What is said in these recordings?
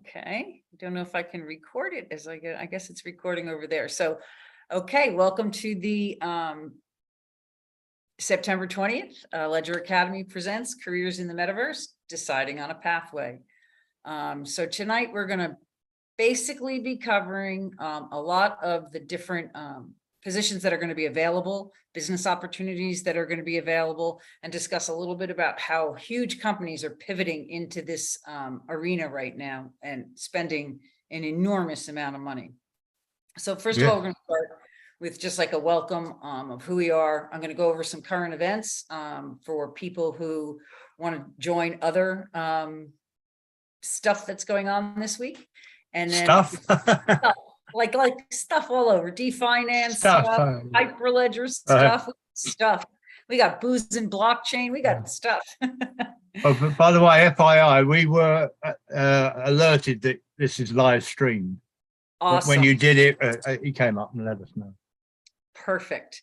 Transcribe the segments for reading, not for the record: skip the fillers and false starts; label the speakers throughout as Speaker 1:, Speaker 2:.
Speaker 1: Okay, don't know if I can record it as I get, I guess it's recording over there. So, okay, welcome to the September 20th, Ledger Academy presents Careers in the Metaverse, Deciding on a Pathway. So tonight we're going to basically be covering a lot of the different positions that are going to be available, business opportunities that are going to be available, and discuss a little bit about how huge companies are pivoting into this arena right now and spending an enormous amount of money. So first of all, we're going to start with just like a welcome of who we are. I'm going to go over some current events for people who want to join other stuff that's going on this week. And then like stuff all over, definance stuff, hyperledger stuff. We got booze and blockchain. We got stuff.
Speaker 2: Oh, by the way, FYI, we were alerted that this is live streamed. Awesome. When you did it, he came up and let us know.
Speaker 1: Perfect.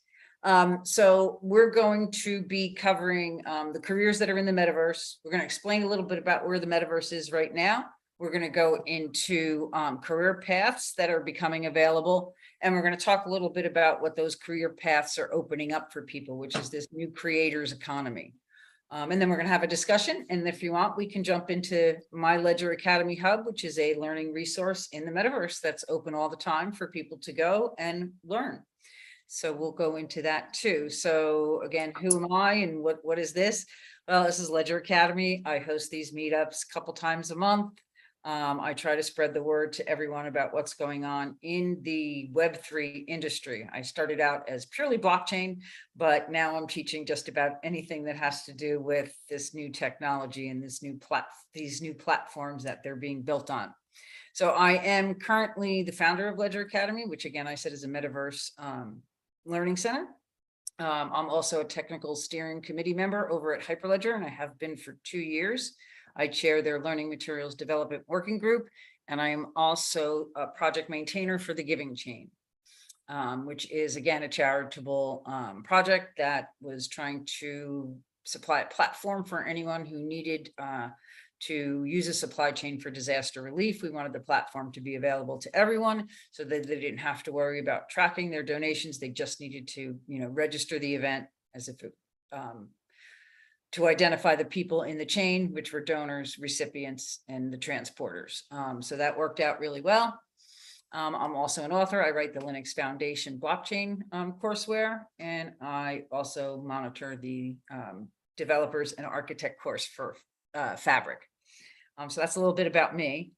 Speaker 1: So we're going to be covering the careers that are in the metaverse. We're going to explain a little bit about where the metaverse is right now. We're going to go into career paths that are becoming available. And we're going to talk a little bit about what those career paths are opening up for people, which is this new creators economy. And then we're going to have a discussion. And if you want, we can jump into my Ledger Academy Hub, which is a learning resource in the metaverse that's open all the time for people to go and learn. So we'll go into that too. So again, who am I and what is this? Well, this is Ledger Academy. I host these meetups a couple times a month. I try to spread the word to everyone about what's going on in the Web3 industry. I started out as purely blockchain, but now I'm teaching just about anything that has to do with this new technology and these new platforms that they're being built on. So I am currently the founder of Ledger Academy, which again, I said is a metaverse learning center. I'm also a technical steering committee member over at Hyperledger, and I have been for 2 years. I chair their learning materials development working group, and I am also a project maintainer for the Giving Chain, which is again a charitable project that was trying to supply a platform for anyone who needed to use a supply chain for disaster relief. We wanted the platform to be available to everyone so that they didn't have to worry about tracking their donations. They just needed to, register the event as if it to identify the people in the chain, which were donors, recipients, and the transporters. So that worked out really well. I'm also an author. I write the Linux Foundation blockchain courseware, and I also monitor the developers and architect course for Fabric. So that's a little bit about me,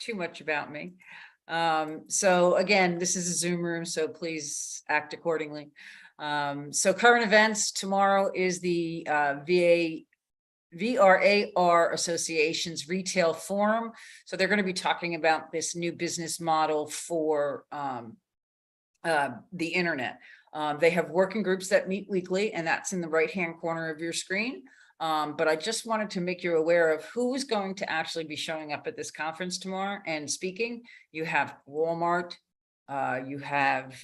Speaker 1: too much about me. So again, this is a Zoom room, so please act accordingly. So current events, tomorrow is the VRAR Association's Retail Forum. So they're going to be talking about this new business model for the internet. They have working groups that meet weekly, and that's in the right-hand corner of your screen. But I just wanted to make you aware of who is going to actually be showing up at this conference tomorrow and speaking. You have Walmart, you have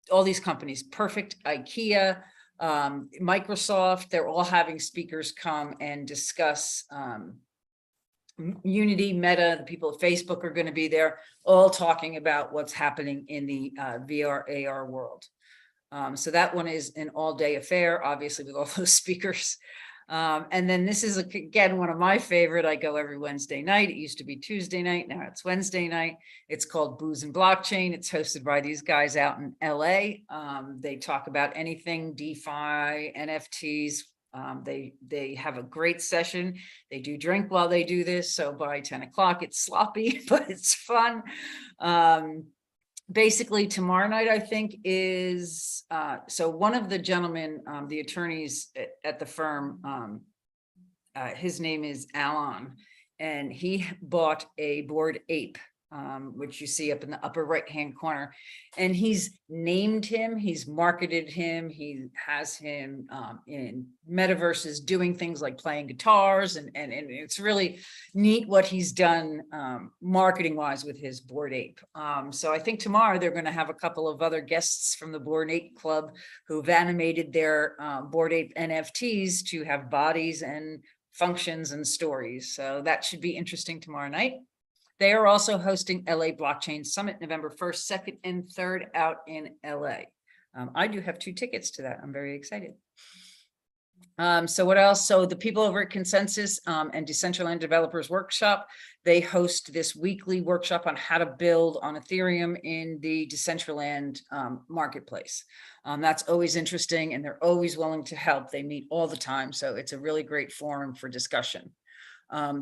Speaker 1: all these companies, Perfect, IKEA, Microsoft. They're all having speakers come and discuss Unity, Meta. The people at Facebook are going to be there, all talking about what's happening in the VR AR world. So that one is an all-day affair, obviously, with all those speakers. And then this is, again, one of my favorite. I go every Wednesday night. It used to be Tuesday night. Now it's Wednesday night. It's called Booze and Blockchain. It's hosted by these guys out in LA. They talk about anything DeFi, NFTs. They have a great session. They do drink while they do this. So by 10 o'clock, it's sloppy, but it's fun. Basically tomorrow night, I think, is so one of the gentlemen, the attorneys at the firm, his name is Alan, and he bought a Bored Ape, which you see up in the upper right hand corner, and he's named him, he's marketed him, he has him in metaverses doing things like playing guitars, and it's really neat what he's done marketing wise with his Bored Ape. So I think tomorrow they're going to have a couple of other guests from the Bored Ape Club who've animated their Bored Ape NFTs to have bodies and functions and stories. So that should be interesting tomorrow night. They are also hosting LA Blockchain Summit, November 1st, 2nd, and 3rd out in LA. I do have 2 tickets to that. I'm very excited. So what else? So the people over at Consensus and Decentraland Developers Workshop, they host this weekly workshop on how to build on Ethereum in the Decentraland marketplace. That's always interesting, and they're always willing to help. They meet all the time. So it's a really great forum for discussion.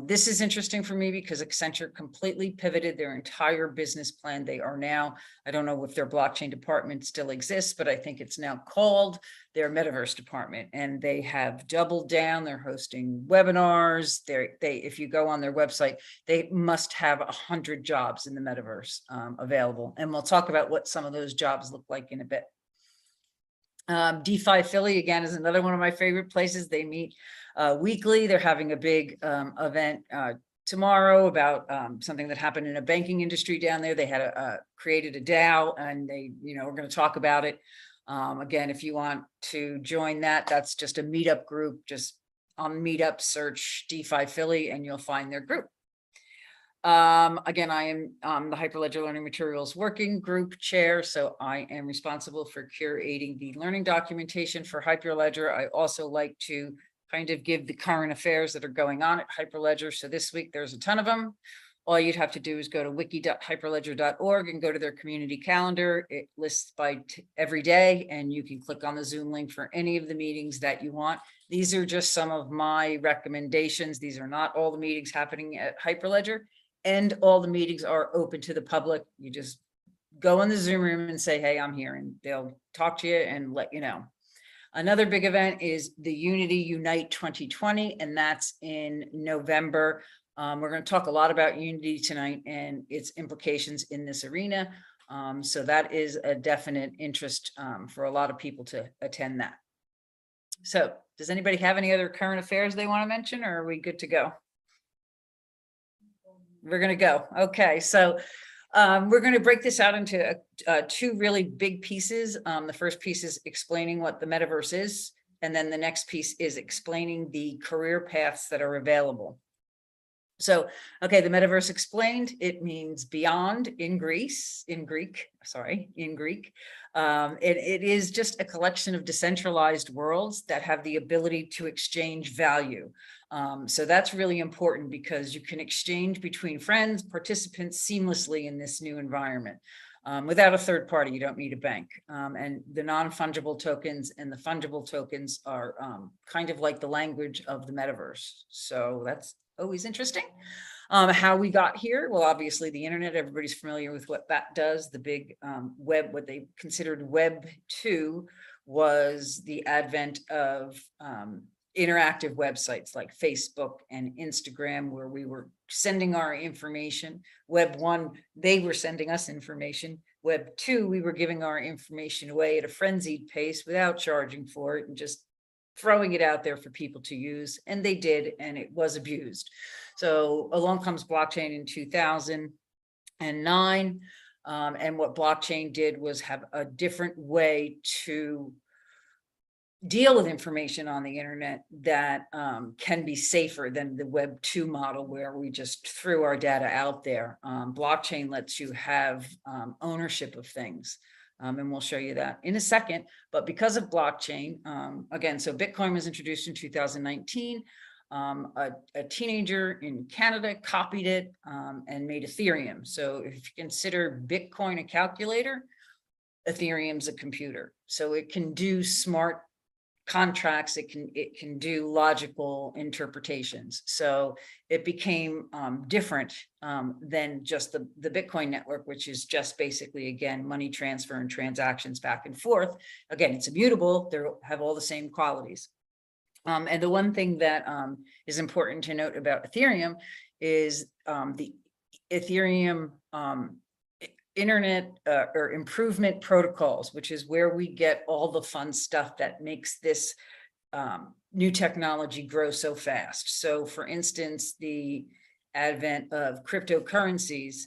Speaker 1: This is interesting for me because Accenture completely pivoted their entire business plan. They are now, I don't know if their blockchain department still exists, but I think it's now called their Metaverse department, and they have doubled down. They're hosting webinars. If you go on their website, they must have 100 jobs in the Metaverse available. And we'll talk about what some of those jobs look like in a bit. DeFi Philly, again, is another one of my favorite places. They meet weekly. They're having a big event tomorrow about something that happened in a banking industry down there. They had created a DAO, and we're going to talk about it. Again, if you want to join that, that's just a meetup group. Just on Meetup, search DeFi Philly, and you'll find their group. Again, I am the Hyperledger Learning Materials Working Group Chair, so I am responsible for curating the learning documentation for Hyperledger. I also like to kind of give the current affairs that are going on at Hyperledger. So this week there's a ton of them. All you'd have to do is go to wiki.hyperledger.org and go to their community calendar. It lists by every day, and you can click on the Zoom link for any of the meetings that you want. These are just some of my recommendations. These are not all the meetings happening at Hyperledger. And all the meetings are open to the public. You just go in the Zoom room and say, hey, I'm here, and they'll talk to you and let you know. Another big event is the Unity Unite 2020, and that's in November. We're going to talk a lot about Unity tonight and its implications in this arena. So that is a definite interest for a lot of people to attend that. So does anybody have any other current affairs they want to mention, or are we good to go? We're going to go. Okay, so we're going to break this out into 2 really big pieces. The first piece is explaining what the Metaverse is, and then the next piece is explaining the career paths that are available. So, okay, the Metaverse explained, it means beyond in Greek. It is just a collection of decentralized worlds that have the ability to exchange value. So that's really important because you can exchange between friends, participants seamlessly in this new environment. Without a third party, you don't need a bank. And the non-fungible tokens and the fungible tokens are kind of like the language of the Metaverse. So that's always interesting. How we got here, well, obviously the internet, everybody's familiar with what that does. The big web, what they considered Web 2, was the advent of interactive websites like Facebook and Instagram, where we were sending our information. Web 1, they were sending us information. Web 2, we were giving our information away at a frenzied pace without charging for it and just throwing it out there for people to use, and they did, and it was abused. So along comes blockchain in 2009, and what blockchain did was have a different way to deal with information on the internet that can be safer than the Web 2 model, where we just threw our data out there. Blockchain lets you have ownership of things. And we'll show you that in a second. But because of blockchain, again, so Bitcoin was introduced in 2019. A teenager in Canada copied it and made Ethereum. So if you consider Bitcoin a calculator, Ethereum's a computer. So it can do smart contracts, it can do logical interpretations. So it became different than just the Bitcoin network, which is just basically, again, money transfer and transactions back and forth. Again, it's immutable. They have all the same qualities. And the one thing that is important to note about Ethereum is the Ethereum internet or improvement protocols, which is where we get all the fun stuff that makes this new technology grow so fast. So for instance, the advent of cryptocurrencies,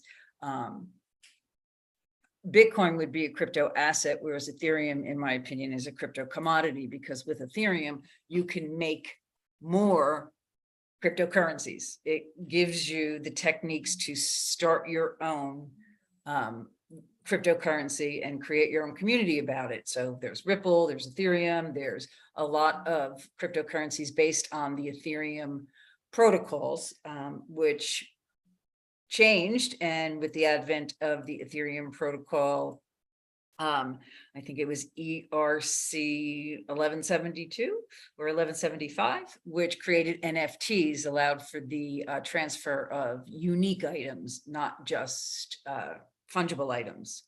Speaker 1: Bitcoin would be a crypto asset, whereas Ethereum, in my opinion, is a crypto commodity, because with Ethereum, you can make more cryptocurrencies. It gives you the techniques to start your own cryptocurrency and create your own community about it. So there's Ripple, there's Ethereum, there's a lot of cryptocurrencies based on the Ethereum protocols, which changed. And with the advent of the Ethereum protocol, I think it was ERC 1172 or 1175, which created NFTs, allowed for the transfer of unique items, not just fungible items.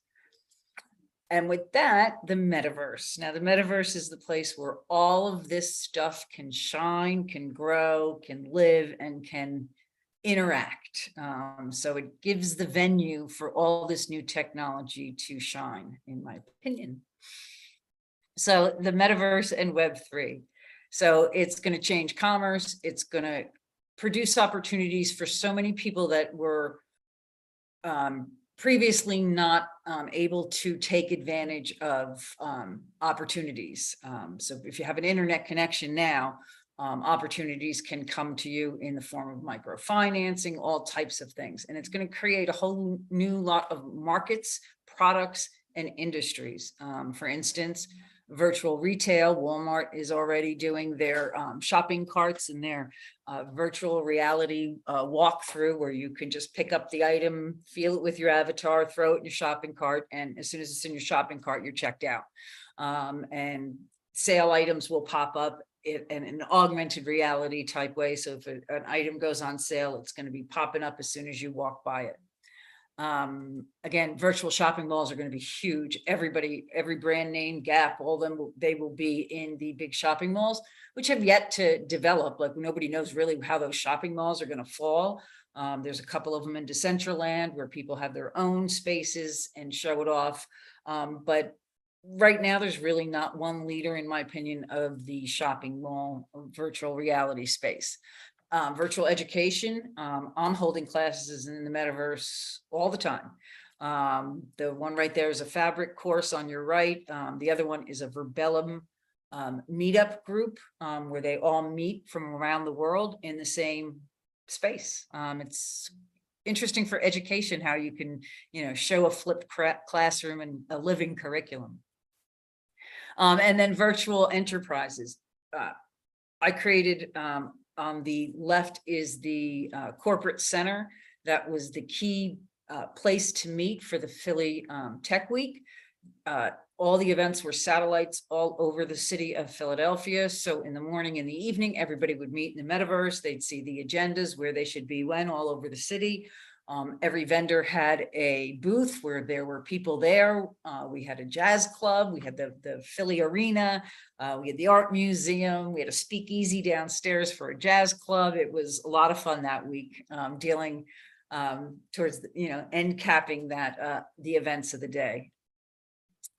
Speaker 1: And with that, the metaverse. Now, the metaverse is the place where all of this stuff can shine, can grow, can live, and can interact. So it gives the venue for all this new technology to shine, in my opinion. So the metaverse and Web3. So it's going to change commerce. It's going to produce opportunities for so many people that were previously not able to take advantage of opportunities. So if you have an internet connection now, opportunities can come to you in the form of microfinancing, all types of things. And it's going to create a whole new lot of markets, products, and industries. For instance, virtual retail. Walmart is already doing their shopping carts and their virtual reality walkthrough, where you can just pick up the item, feel it with your avatar, throw it in your shopping cart, and as soon as it's in your shopping cart, you're checked out. And sale items will pop up in an augmented reality type way. So if an item goes on sale, it's going to be popping up as soon as you walk by it. Again, virtual shopping malls are going to be huge. Every brand name, Gap, all of them, they will be in the big shopping malls, which have yet to develop. Like, nobody knows really how those shopping malls are going to fall. There's a couple of them in Decentraland where people have their own spaces and show it off. But right now, there's really not one leader, in my opinion, of the shopping mall virtual reality space. Virtual education. I'm holding classes in the metaverse all the time. The one right there is a fabric course on your right. The other one is a Verbellum meetup group where they all meet from around the world in the same space. It's interesting for education how you can, show a flipped classroom and a living curriculum. And then virtual enterprises. I created on the left is the corporate center. That was the key place to meet for the Philly Tech Week. All the events were satellites all over the city of Philadelphia. So in the morning and the evening, everybody would meet in the metaverse. They'd see the agendas, where they should be when, all over the city. Every vendor had a booth where there were people there. We had a jazz club, we had the Philly Arena, we had the art museum, we had a speakeasy downstairs for a jazz club. It was a lot of fun that week, dealing towards end capping that the events of the day.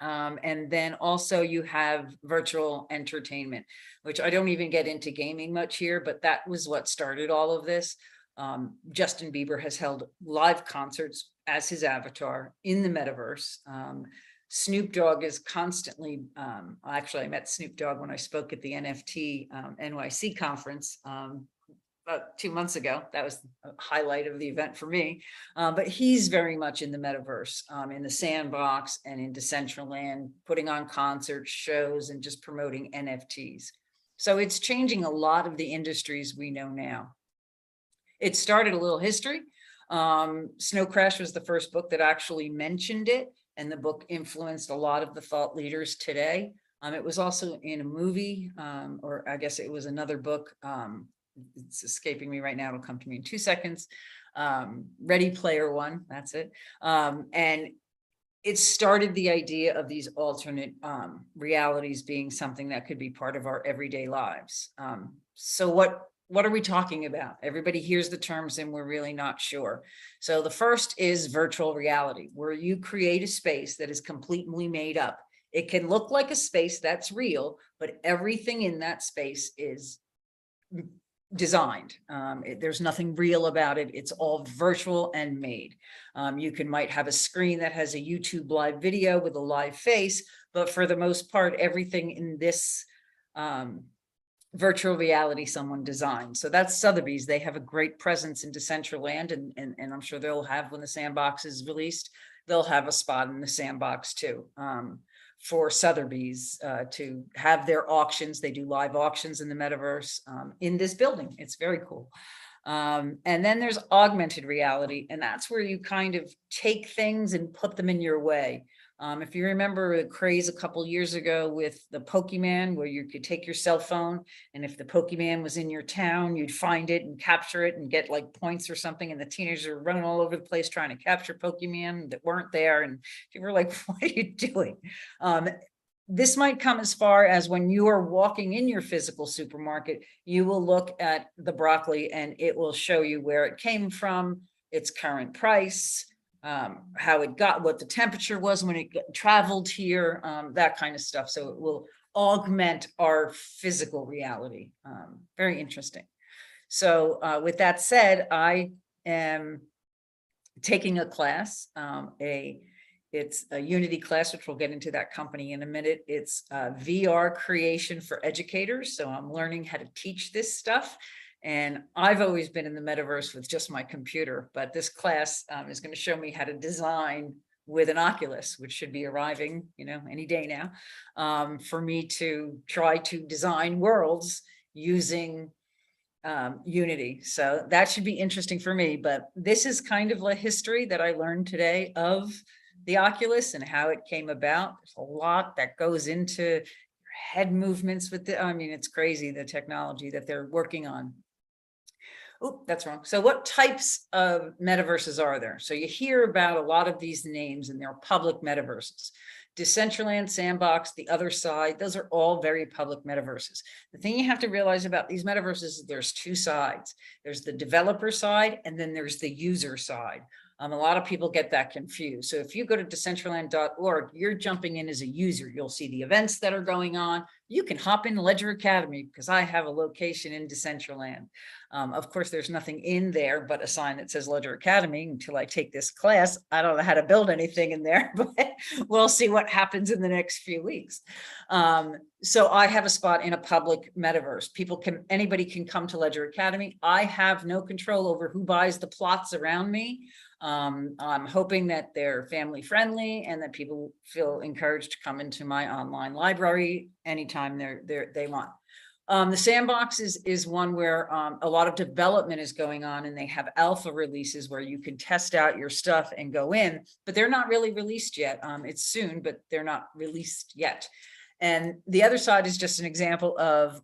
Speaker 1: And then also you have virtual entertainment, which I don't even get into gaming much here, but that was what started all of this. Justin Bieber has held live concerts as his avatar in the metaverse. Snoop Dogg is constantly, actually I met Snoop Dogg when I spoke at the NFT NYC conference about 2 months ago. That was a highlight of the event for me. But he's very much in the metaverse, in the sandbox and in Decentraland, putting on concerts, shows, and just promoting NFTs. So it's changing a lot of the industries we know now. It started a little history. Snow Crash was the first book that actually mentioned it, and the book influenced a lot of the thought leaders today. It was also in a movie, or I guess it was another book. It's escaping me right now. It'll come to me in 2 seconds. Ready Player One, that's it. And it started the idea of these alternate realities being something that could be part of our everyday lives. So what are we talking about? Everybody hears the terms and we're really not sure. So the first is virtual reality, where you create a space that is completely made up. It can look like a space that's real, but everything in that space is designed. There's nothing real about it. It's all virtual and made. You might have a screen that has a YouTube live video with a live face, but for the most part, everything in this virtual reality someone designed. So that's Sotheby's. They have a great presence in Decentraland, and I'm sure they'll have, when the sandbox is released, they'll have a spot in the sandbox too, for Sotheby's to have their auctions. They do live auctions in the metaverse in this building. It's very cool. And then there's augmented reality, and that's where you kind of take things and put them in your way. If you remember the craze a couple years ago with the Pokemon, where you could take your cell phone, and if the Pokemon was in your town, you'd find it and capture it and get like points or something. And the teenagers are running all over the place trying to capture Pokemon that weren't there. And people were like, what are you doing? This might come as far as when you are walking in your physical supermarket, you will look at the broccoli and it will show you where it came from, its current price, how it got, what the temperature was when it traveled here, that kind of stuff. So it will augment our physical reality. Very interesting. So with that said, I am taking a class, it's a Unity class, which we'll get into that company in a minute. It's VR creation for educators. So I'm learning how to teach this stuff. And I've always been in the metaverse with just my computer, but this class is going to show me how to design with an Oculus, which should be arriving, any day now, for me to try to design worlds using Unity. So that should be interesting for me. But this is kind of a history that I learned today of the Oculus and how it came about. There's a lot that goes into your head movements with it's crazy, the technology that they're working on. Oh, that's wrong. So what types of metaverses are there? So you hear about a lot of these names, and they're public metaverses. Decentraland, Sandbox, The Other Side, those are all very public metaverses. The thing you have to realize about these metaverses is there's two sides. There's the developer side, and then there's the user side. A lot of people get that confused. So if you go to decentraland.org, you're jumping in as a user. You'll see the events that are going on. You can hop in Ledger Academy because I have a location in Decentraland. Of course, there's nothing in there but a sign that says Ledger Academy until I take this class. I don't know how to build anything in there, but we'll see what happens in the next few weeks. So I have a spot in a public metaverse. Anybody can come to Ledger Academy. I have no control over who buys the plots around me. I'm hoping that they're family friendly and that people feel encouraged to come into my online library anytime they want. The sandbox is one where a lot of development is going on, and they have alpha releases where you can test out your stuff and go in, but they're not really released yet. It's soon, but they're not released yet. And the other side is just an example of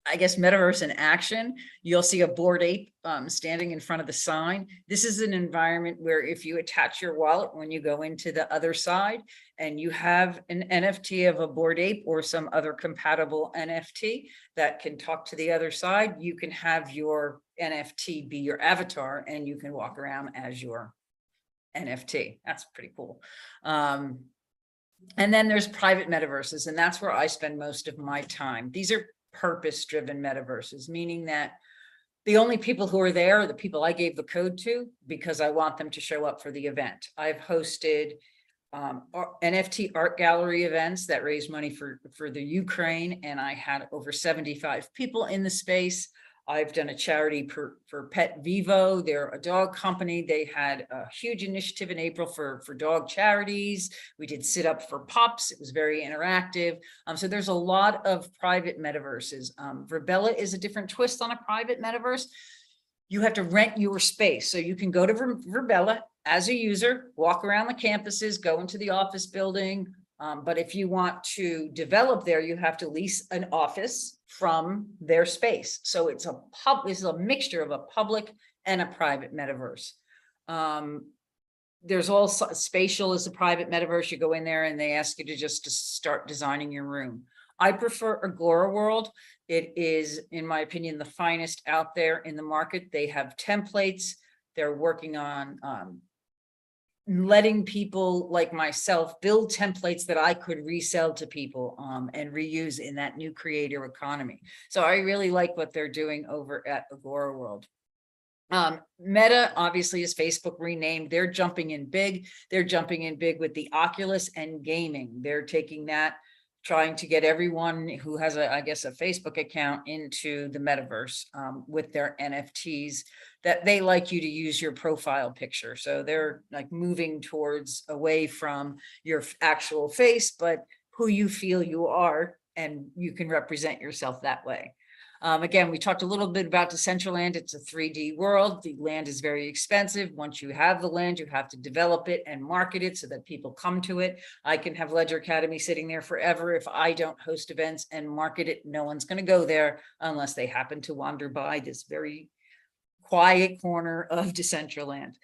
Speaker 1: I guess metaverse in action. You'll see a Bored Ape standing in front of the sign. This is an environment where if you attach your wallet when you go into the other side and you have an NFT of a Bored Ape or some other compatible NFT that can talk to the other side, you can have your NFT be your avatar and you can walk around as your NFT. That's pretty cool. And then there's private metaverses, and that's where I spend most of my time. These are purpose-driven metaverses, meaning that the only people who are there are the people I gave the code to because I want them to show up for the event. I've hosted NFT art gallery events that raise money for the Ukraine, and I had over 75 people in the space. I've done a charity for Pet Vivo. They're a dog company. They had a huge initiative in April for dog charities. We did sit up for pups. It was very interactive. So there's a lot of private metaverses. Verbella is a different twist on a private metaverse. You have to rent your space. So you can go to Verbella as a user, walk around the campuses, go into the office building. But if you want to develop there, you have to lease an office from their space. So it's this is a mixture of a public and a private metaverse. There's also Spatial is a private metaverse. You go in there and they ask you to start designing your room. I prefer Agora World. It is, in my opinion, the finest out there in the market. They have templates. They're working on letting people like myself build templates that I could resell to people and reuse in that new creator economy. So I really like what they're doing over at Agora World. Meta obviously is Facebook renamed. They're jumping in big. They're jumping in big with the Oculus and gaming. They're taking that trying to get everyone who has I guess a Facebook account into the metaverse with their NFTs, that they like you to use your profile picture. So they're like moving towards away from your actual face, but who you feel you are, and you can represent yourself that way. Again, we talked a little bit about Decentraland. It's a 3D world. The land is very expensive. Once you have the land, you have to develop it and market it so that people come to it. I can have Ledger Academy sitting there forever. If I don't host events and market it, no one's going to go there unless they happen to wander by this very quiet corner of Decentraland.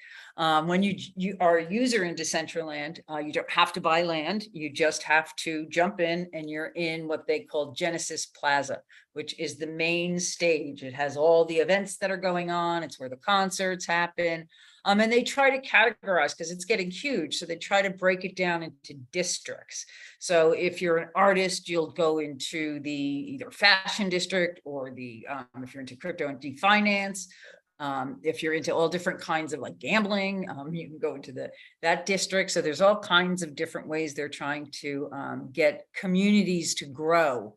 Speaker 1: When you are a user in Decentraland, you don't have to buy land. You just have to jump in, and you're in what they call Genesis Plaza, which is the main stage. It has all the events that are going on. It's where the concerts happen. And they try to categorize, because it's getting huge. So they try to break it down into districts. So if you're an artist, you'll go into the either fashion district, or the if you're into crypto and finance. If you're into all different kinds of like gambling, you can go into that district. So there's all kinds of different ways they're trying to get communities to grow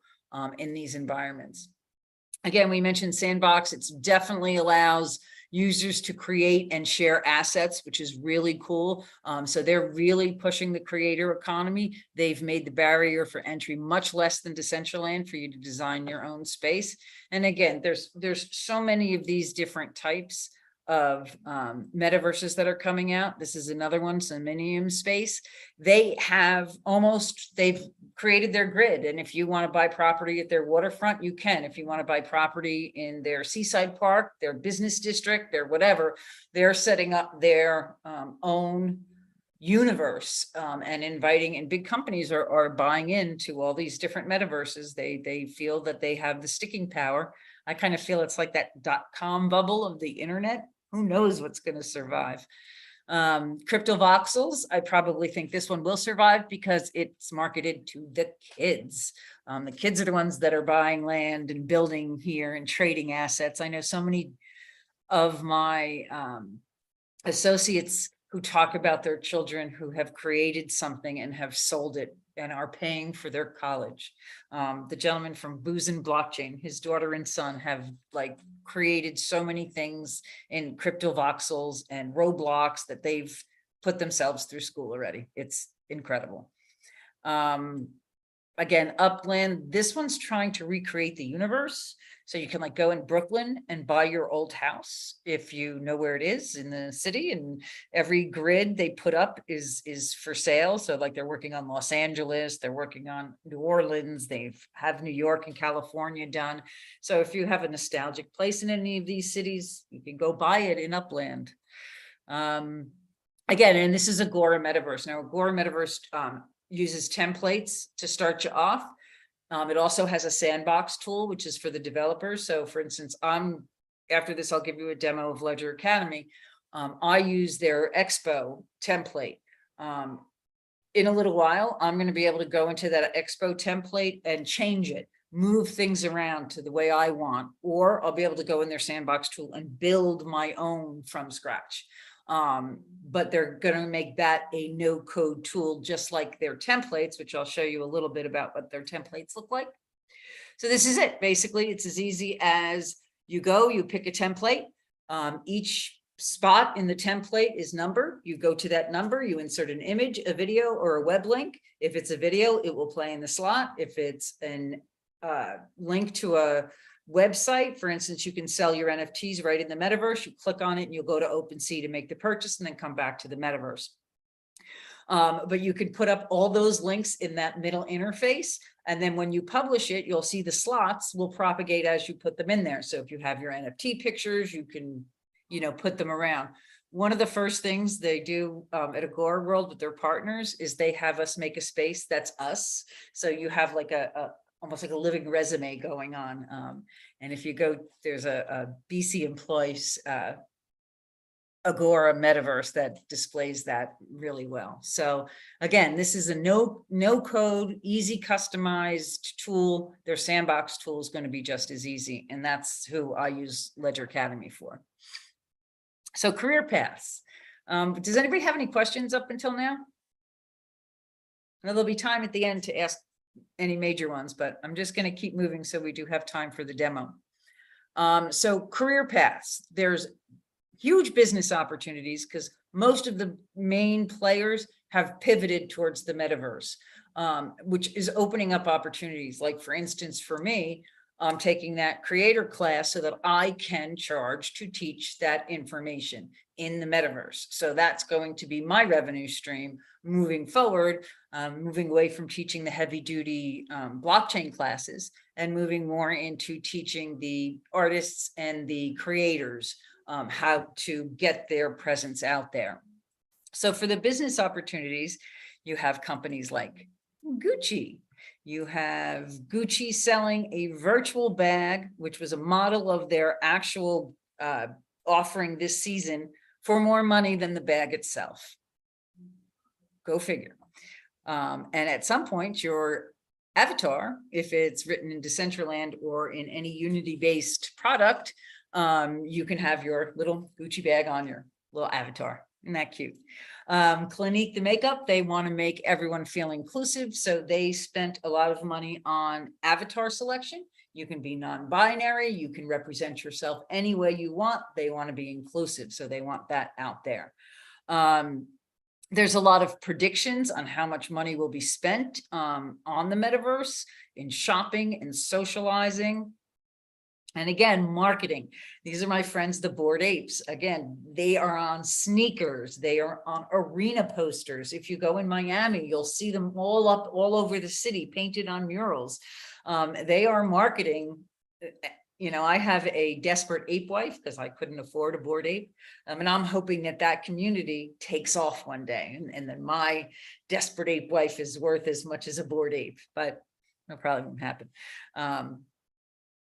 Speaker 1: in these environments. Again, we mentioned Sandbox. It definitely allows users to create and share assets, which is really cool. So they're really pushing the creator economy. They've made the barrier for entry much less than Decentraland for you to design your own space. And again, there's so many of these different types of metaverses that are coming out. This is another one, Somnium Space. They've created their grid. And if you want to buy property at their waterfront, you can. If you want to buy property in their seaside park, their business district, their whatever, they're setting up their own universe and inviting, and big companies are buying into all these different metaverses. They feel that they have the sticking power. I kind of feel it's like that .com bubble of the internet. Who knows what's going to survive? Crypto voxels, I probably think this one will survive because it's marketed to the kids. The kids are the ones that are buying land and building here and trading assets. I know so many of my associates who talk about their children who have created something and have sold it and are paying for their college. The gentleman from Booz and Blockchain, his daughter and son have like created so many things in crypto voxels and Roblox that they've put themselves through school already. It's incredible. Again, Upland, this one's trying to recreate the universe. So you can like go in Brooklyn and buy your old house if you know where it is in the city, and every grid they put up is for sale. So like they're working on Los Angeles, they're working on New Orleans, they've have New York and California done. So if you have a nostalgic place in any of these cities, you can go buy it in Upland. Again, and this is Agora Metaverse. Now Agora Metaverse uses templates to start you off. It also has a sandbox tool, which is for the developers. So for instance, after this, I'll give you a demo of Ledger Academy. I use their Expo template. In a little while, I'm going to be able to go into that Expo template and change it, move things around to the way I want, or I'll be able to go in their sandbox tool and build my own from scratch. But they're going to make that a no-code tool, just like their templates, which I'll show you a little bit about what their templates look like. So this is it. Basically, it's as easy as you go, you pick a template. Each spot in the template is numbered. You go to that number, you insert an image, a video, or a web link. If it's a video, it will play in the slot. If it's an link to a website, for instance, you can sell your NFTs right in the metaverse. You click on it and you'll go to OpenSea to make the purchase and then come back to the metaverse. But you can put up all those links in that middle interface. And then when you publish it, you'll see the slots will propagate as you put them in there. So if you have your NFT pictures, you can, put them around. One of the first things they do at Agora World with their partners is they have us make a space that's us. So you have like almost like a living resume going on. And if you go, there's a BC employees Agora Metaverse that displays that really well. So again, this is a no code, easy customized tool. Their sandbox tool is going to be just as easy. And that's who I use Ledger Academy for. So career paths. Does anybody have any questions up until now? Now there'll be time at the end to ask any major ones, but I'm just going to keep moving so we do have time for the demo. So career paths, there's huge business opportunities because most of the main players have pivoted towards the metaverse, which is opening up opportunities. Like for instance, for me, I'm taking that creator class so that I can charge to teach that information in the metaverse. So that's going to be my revenue stream moving forward, moving away from teaching the heavy duty blockchain classes and moving more into teaching the artists and the creators how to get their presence out there. So for the business opportunities, you have companies like Gucci. You have Gucci selling a virtual bag, which was a model of their actual offering this season for more money than the bag itself. Go figure. And at some point, your avatar, if it's written in Decentraland or in any Unity-based product, you can have your little Gucci bag on your little avatar. Isn't that cute? Clinique, the makeup, they want to make everyone feel inclusive. So they spent a lot of money on avatar selection. You can be non-binary. You can represent yourself any way you want. They want to be inclusive. So they want that out there. There's a lot of predictions on how much money will be spent on the metaverse in shopping and socializing. And again, marketing. These are my friends, the Bored Apes. Again, they are on sneakers. They are on arena posters. If you go in Miami, you'll see them all up all over the city, painted on murals. They are marketing. You know, I have a desperate ape wife because I couldn't afford a Bored Ape. And I'm hoping that that community takes off one day. And then my desperate ape wife is worth as much as a Bored Ape, but that probably won't happen.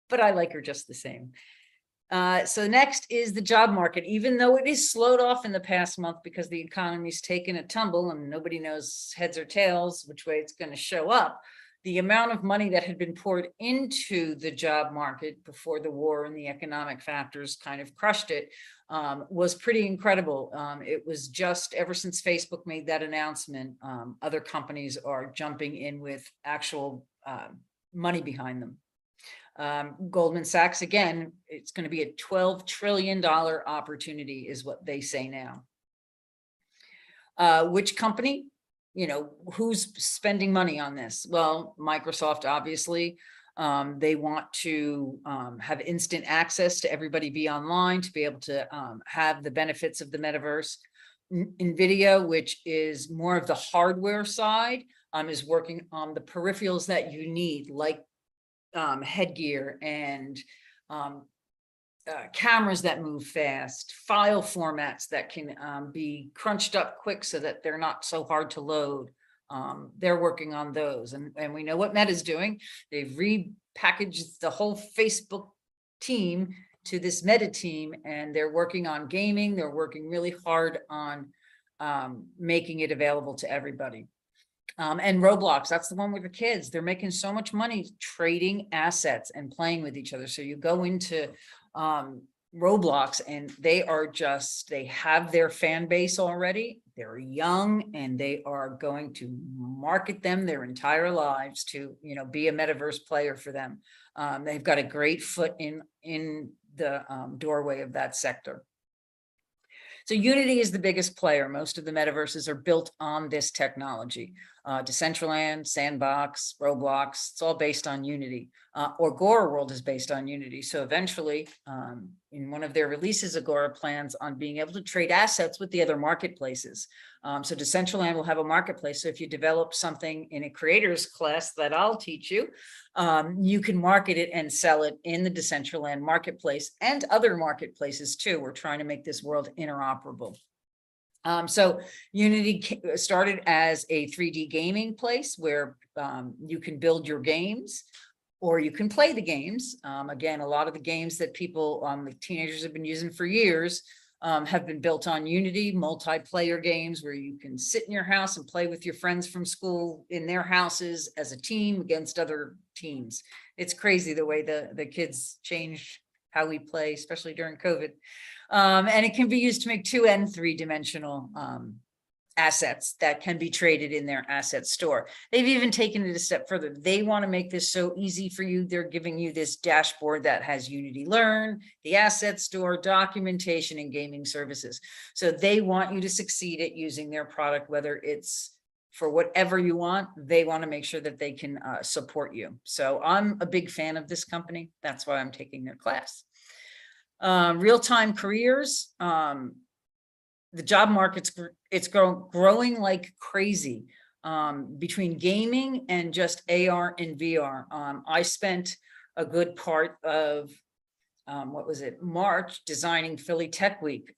Speaker 1: But I like her just the same. So next is the job market. Even though it is slowed off in the past month because the economy's taken a tumble and nobody knows heads or tails which way it's going to show up, the amount of money that had been poured into the job market before the war and the economic factors kind of crushed it was pretty incredible. It was just ever since Facebook made that announcement, other companies are jumping in with actual money behind them. Goldman Sachs, again, it's going to be a $12 trillion opportunity is what they say now. Which company, you know, who's spending money on this? Well, Microsoft, obviously, they want to have instant access to everybody be online to be able to have the benefits of the metaverse. NVIDIA, which is more of the hardware side, is working on the peripherals that you need, like headgear and cameras that move fast, file formats that can be crunched up quick so that they're not so hard to load. They're working on those. And we know what Meta's doing. They've repackaged the whole Facebook team to this Meta team, and they're working on gaming. They're working really hard on making it available to everybody. And Roblox, that's the one with the kids. They're making so much money trading assets and playing with each other. So you go into Roblox and they have their fan base already. They're young and they are going to market them their entire lives to, you know, be a metaverse player for them. They've got a great foot in the doorway of that sector. So Unity is the biggest player. Most of the metaverses are built on this technology. Decentraland, Sandbox, Roblox, it's all based on Unity. Agora World is based on Unity. So eventually, in one of their releases, Agora plans on being able to trade assets with the other marketplaces. So Decentraland will have a marketplace. So if you develop something in a creator's class that I'll teach you, you can market it and sell it in the Decentraland marketplace and other marketplaces too. We're trying to make this world interoperable. So Unity started as a 3D gaming place where you can build your games or you can play the games. Again, a lot of the games that people, the teenagers have been using for years have been built on Unity, multiplayer games where you can sit in your house and play with your friends from school in their houses as a team against other teams. It's crazy the way the kids change how we play, especially during COVID. And it can be used to make 2 and 3 dimensional assets that can be traded in their asset store. They've even taken it a step further. They want to make this so easy for you. They're giving you this dashboard that has Unity Learn, the asset store, documentation, and gaming services. So they want you to succeed at using their product, whether it's for whatever you want. They want to make sure that they can support you. So I'm a big fan of this company. That's why I'm taking their class. Real-time careers. The job market's growing like crazy between gaming and just AR and VR. I spent a good part of March designing Philly Tech Week.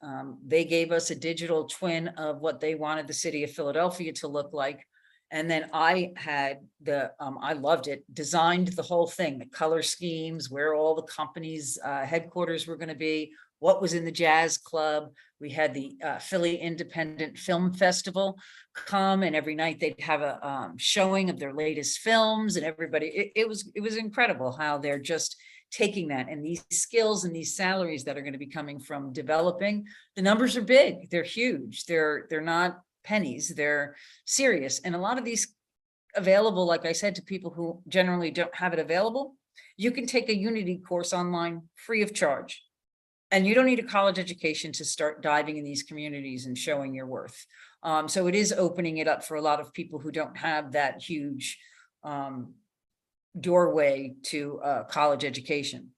Speaker 1: They gave us a digital twin of what they wanted the city of Philadelphia to look like. And then I had I loved it, designed the whole thing, the color schemes, where all the companies' headquarters were going to be, what was in the jazz club. We had the Philly Independent Film Festival come, and every night they'd have a showing of their latest films, and everybody, it was incredible how they're just taking that, and these skills and these salaries that are going to be coming from developing. The numbers are big, they're huge, they're not pennies, they're serious. And a lot of these available, like I said, to people who generally don't have it available. You can take a Unity course online free of charge. And you don't need a college education to start diving in these communities and showing your worth. So it is opening it up for a lot of people who don't have that huge doorway to college education.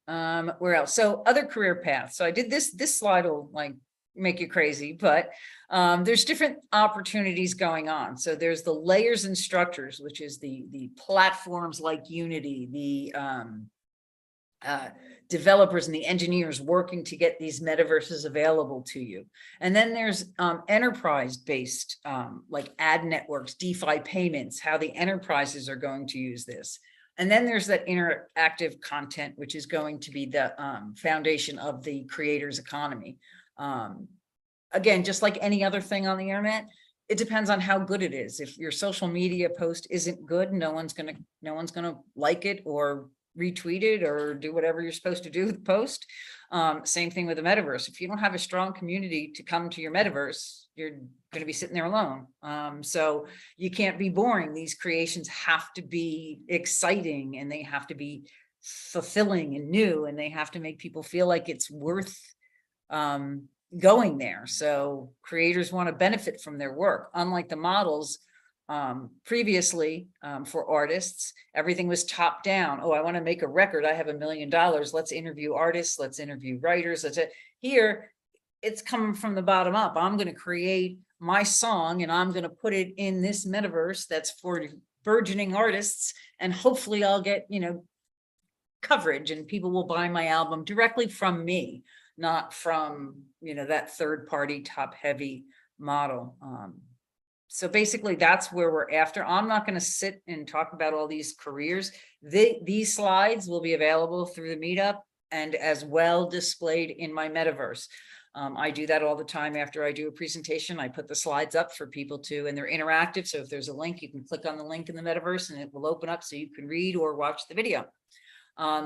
Speaker 1: Where else? So other career paths. So I did this slide will like make you crazy, but there's different opportunities going on. So there's the layers and structures, which is the platforms like Unity, the developers and the engineers working to get these metaverses available to you. And then there's enterprise-based like ad networks, DeFi payments, how the enterprises are going to use this. And then there's that interactive content, which is going to be the foundation of the creators economy. Again, just like any other thing on the internet, it depends on how good it is. If your social media post isn't good, no one's gonna like it or retweet it or do whatever you're supposed to do with the post. Same thing with the metaverse. If you don't have a strong community to come to your metaverse, you're going to be sitting there alone. So you can't be boring. These creations have to be exciting, and they have to be fulfilling and new, and they have to make people feel like it's worth going there. So creators want to benefit from their work, unlike the models. Previously, for artists, everything was top down. Oh, I want to make a record. I have $1 million. Let's interview artists. Let's interview writers. Here, it's coming from the bottom up. I'm going to create my song, and I'm going to put it in this metaverse that's for burgeoning artists. And hopefully I'll get, coverage, and people will buy my album directly from me, not from, that third party top heavy model. So basically that's where we're after. I'm not going to sit and talk about all these careers. These slides will be available through the meetup and as well displayed in my metaverse. I do that all the time. After I do a presentation, I put the slides up for people to, and they're interactive. So if there's a link, you can click on the link in the metaverse and it will open up so you can read or watch the video.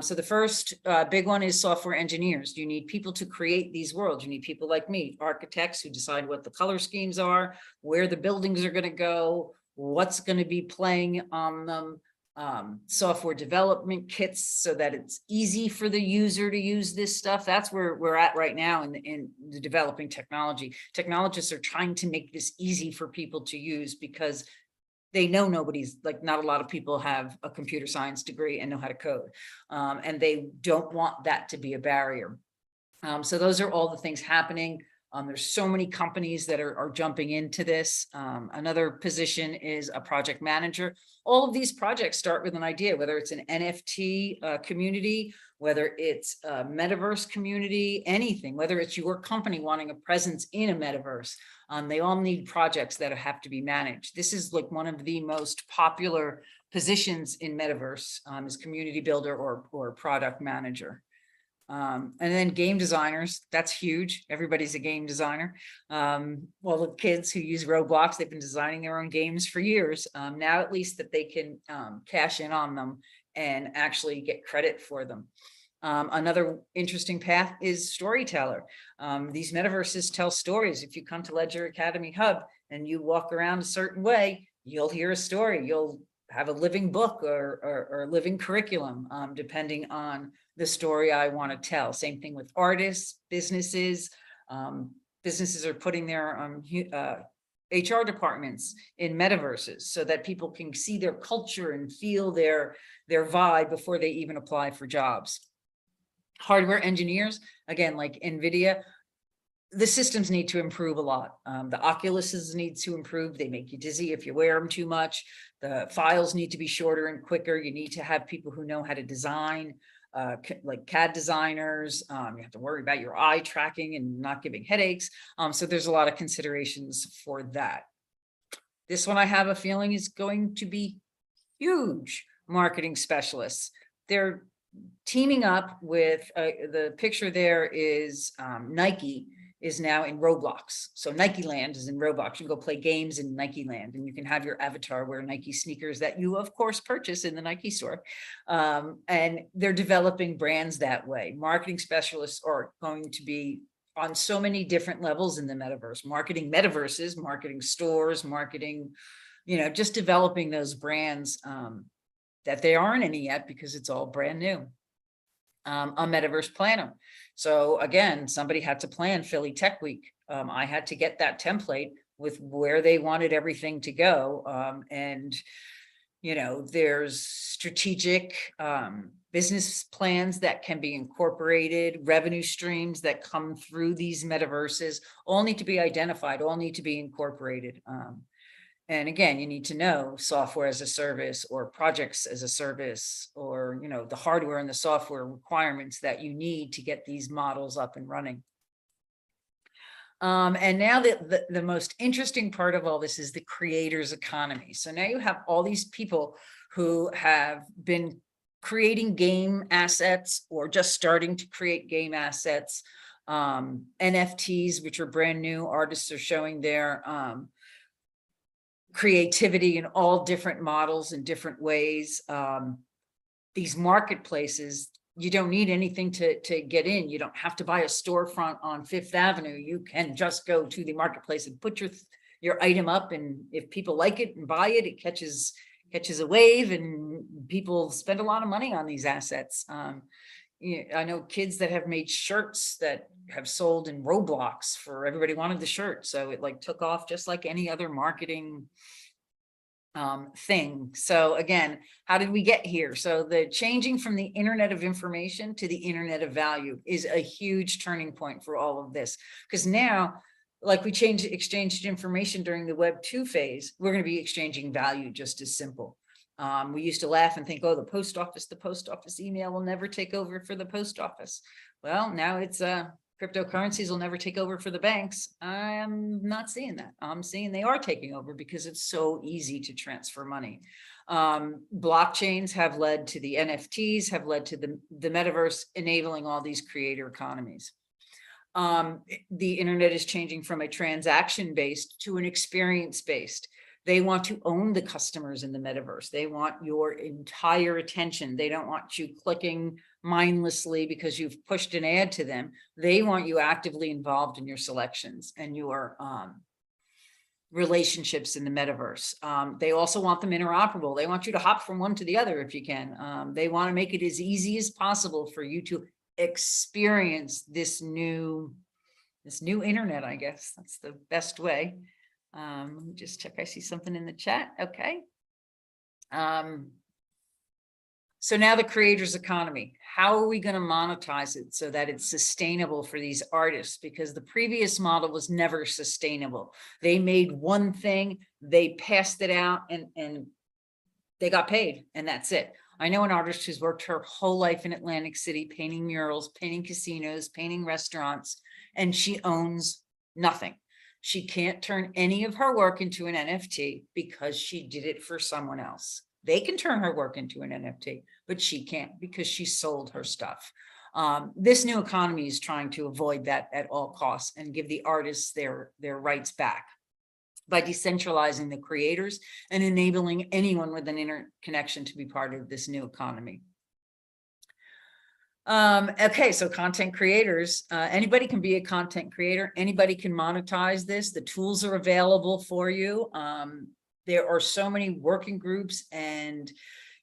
Speaker 1: So the first big one is software engineers. You need people to create these worlds. You need people like me, architects who decide what the color schemes are, where the buildings are going to go, what's going to be playing on them, software development kits so that it's easy for the user to use this stuff. That's where we're at right now in the developing technology. Technologists are trying to make this easy for people to use because they know not a lot of people have a computer science degree and know how to code. And they don't want that to be a barrier. So those are all the things happening. There's so many companies that are jumping into this. Another position is a project manager. All of these projects start with an idea, whether it's an NFT community, whether it's a metaverse community, anything, whether it's your company wanting a presence in a metaverse. They all need projects that have to be managed. This is like one of the most popular positions in metaverse is community builder or product manager. And then game designers, that's huge. Everybody's a game designer. Well, the kids who use Roblox, they've been designing their own games for years. Now at least that they can cash in on them and actually get credit for them. Another interesting path is storyteller. These metaverses tell stories. If you come to Ledger Academy Hub and you walk around a certain way, you'll hear a story. You'll have a living book or living curriculum, depending on the story I want to tell. Same thing with artists, businesses. Businesses are putting their HR departments in metaverses so that people can see their culture and feel their vibe before they even apply for jobs. Hardware engineers, again, like NVIDIA, the systems need to improve a lot. The Oculuses need to improve. They make you dizzy if you wear them too much. The files need to be shorter and quicker. You need to have people who know how to design, like CAD designers. You have to worry about your eye tracking and not giving headaches. So there's a lot of considerations for that. This one I have a feeling is going to be huge. Marketing specialists. They're teaming up with, the picture there is Nike is now in Roblox. So Nike Land is in Roblox. You can go play games in Nike Land and you can have your avatar wear Nike sneakers that you of course purchase in the Nike store. And they're developing brands that way. Marketing specialists are going to be on so many different levels in the metaverse, marketing metaverses, marketing stores, marketing, just developing those brands that they aren't any yet because it's all brand new. A metaverse planner. So again, somebody had to plan Philly Tech Week. I had to get that template with where they wanted everything to go. And, there's strategic business plans that can be incorporated, revenue streams that come through these metaverses, all need to be identified, all need to be incorporated. And again, you need to know software as a service or projects as a service, or, the hardware and the software requirements that you need to get these models up and running. And now the most interesting part of all this is the creators economy. So now you have all these people who have been creating game assets or just starting to create game assets, NFTs, which are brand new. Artists are showing their, creativity in all different models in different ways. These marketplaces, you don't need anything to get in. You don't have to buy a storefront on Fifth Avenue. You can just go to the marketplace and put your item up, and if people like it and buy it, it catches a wave, and people spend a lot of money on these assets. I know kids that have made shirts that have sold in Roblox for everybody wanted the shirt. So it took off just like any other marketing thing. So again, how did we get here? So the changing from the internet of information to the internet of value is a huge turning point for all of this. Because now, like we exchanged information during the Web 2 phase, we're going to be exchanging value just as simple. We used to laugh and think, oh, the post office email will never take over for the post office. Well, now it's cryptocurrencies will never take over for the banks. I'm not seeing that. I'm seeing they are taking over because it's so easy to transfer money. Blockchains have led to the NFTs, have led to the metaverse, enabling all these creator economies. The internet is changing from a transaction-based to an experience-based. They want to own the customers in the metaverse. They want your entire attention. They don't want you clicking mindlessly because you've pushed an ad to them. They want you actively involved in your selections and your relationships in the metaverse. They also want them interoperable. They want you to hop from one to the other if you can. They want to make it as easy as possible for you to experience this new internet, I guess. That's the best way. Let me just check. I see something in the chat. Okay. So now the creators economy, how are we going to monetize it so that it's sustainable for these artists? Because the previous model was never sustainable. They made one thing, they passed it out, and they got paid, and that's it. I know an artist who's worked her whole life in Atlantic City, painting murals, painting casinos, painting restaurants, and she owns nothing. She can't turn any of her work into an NFT because she did it for someone else. They can turn her work into an NFT, but she can't because she sold her stuff. This new economy is trying to avoid that at all costs and give the artists their rights back by decentralizing the creators and enabling anyone with an internet connection to be part of this new economy. Okay, so content creators, anybody can be a content creator. Anybody can monetize this. The tools are available for you. There are so many working groups and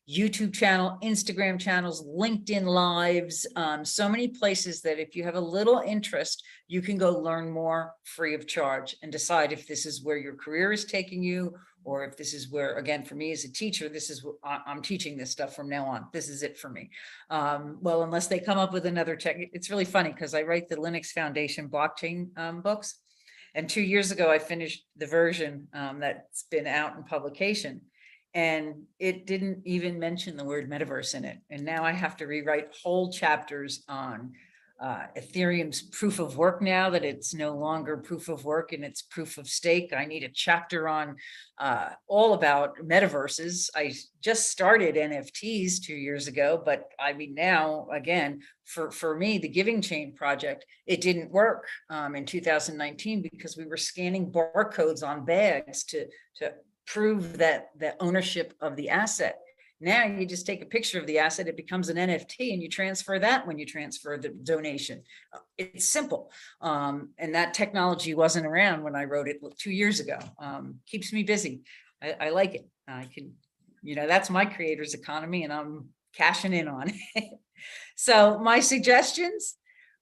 Speaker 1: YouTube channel, Instagram channels, LinkedIn lives, so many places that if you have a little interest, you can go learn more free of charge and decide if this is where your career is taking you, or if this is where, again, for me as a teacher, this is what I'm teaching this stuff from now on. This is it for me. Well, unless they come up with another tech, it's really funny because I write the Linux Foundation blockchain books. And 2 years ago, I finished the version that's been out in publication. And it didn't even mention the word metaverse in it. And now I have to rewrite whole chapters on Ethereum's proof of work now that it's no longer proof of work and it's proof of stake. I need a chapter on all about metaverses. I just started NFTs 2 years ago, but I mean, now again, for me, the Giving Chain project, it didn't work in 2019 because we were scanning barcodes on bags to prove that the ownership of the asset. Now you just take a picture of the asset, it becomes an NFT, and you transfer that when you transfer the donation. It's simple. And that technology wasn't around when I wrote it 2 years ago. Keeps me busy. I like it. I can, that's my creator's economy and I'm cashing in on it. So my suggestions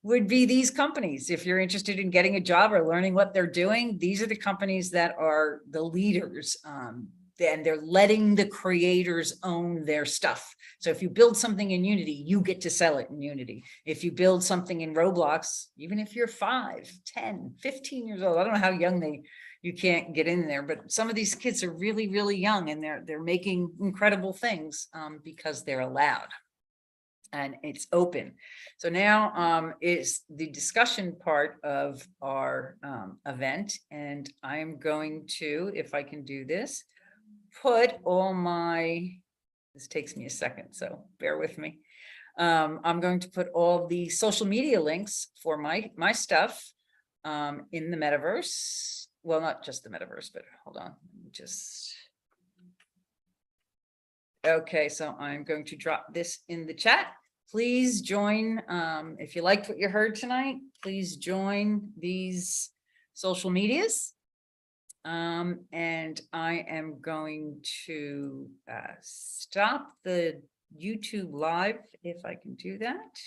Speaker 1: would be these companies. If you're interested in getting a job or learning what they're doing, these are the companies that are the leaders. And they're letting the creators own their stuff. So if you build something in Unity, you get to sell it in Unity. If you build something in Roblox, even if you're 5, 10, 15 years old, I don't know how young you can't get in there, but some of these kids are really, really young and they're making incredible things because they're allowed. And it's open. So now is the discussion part of our event. And I'm going to, if I can do this, put all this takes me a second, so bear with me. I'm going to put all the social media links for my stuff in the metaverse. Well, not just the metaverse, but hold on, okay, so I'm going to drop this in the chat. Please join, if you liked what you heard tonight, please join these social medias. And I am going to stop the YouTube live if I can do that.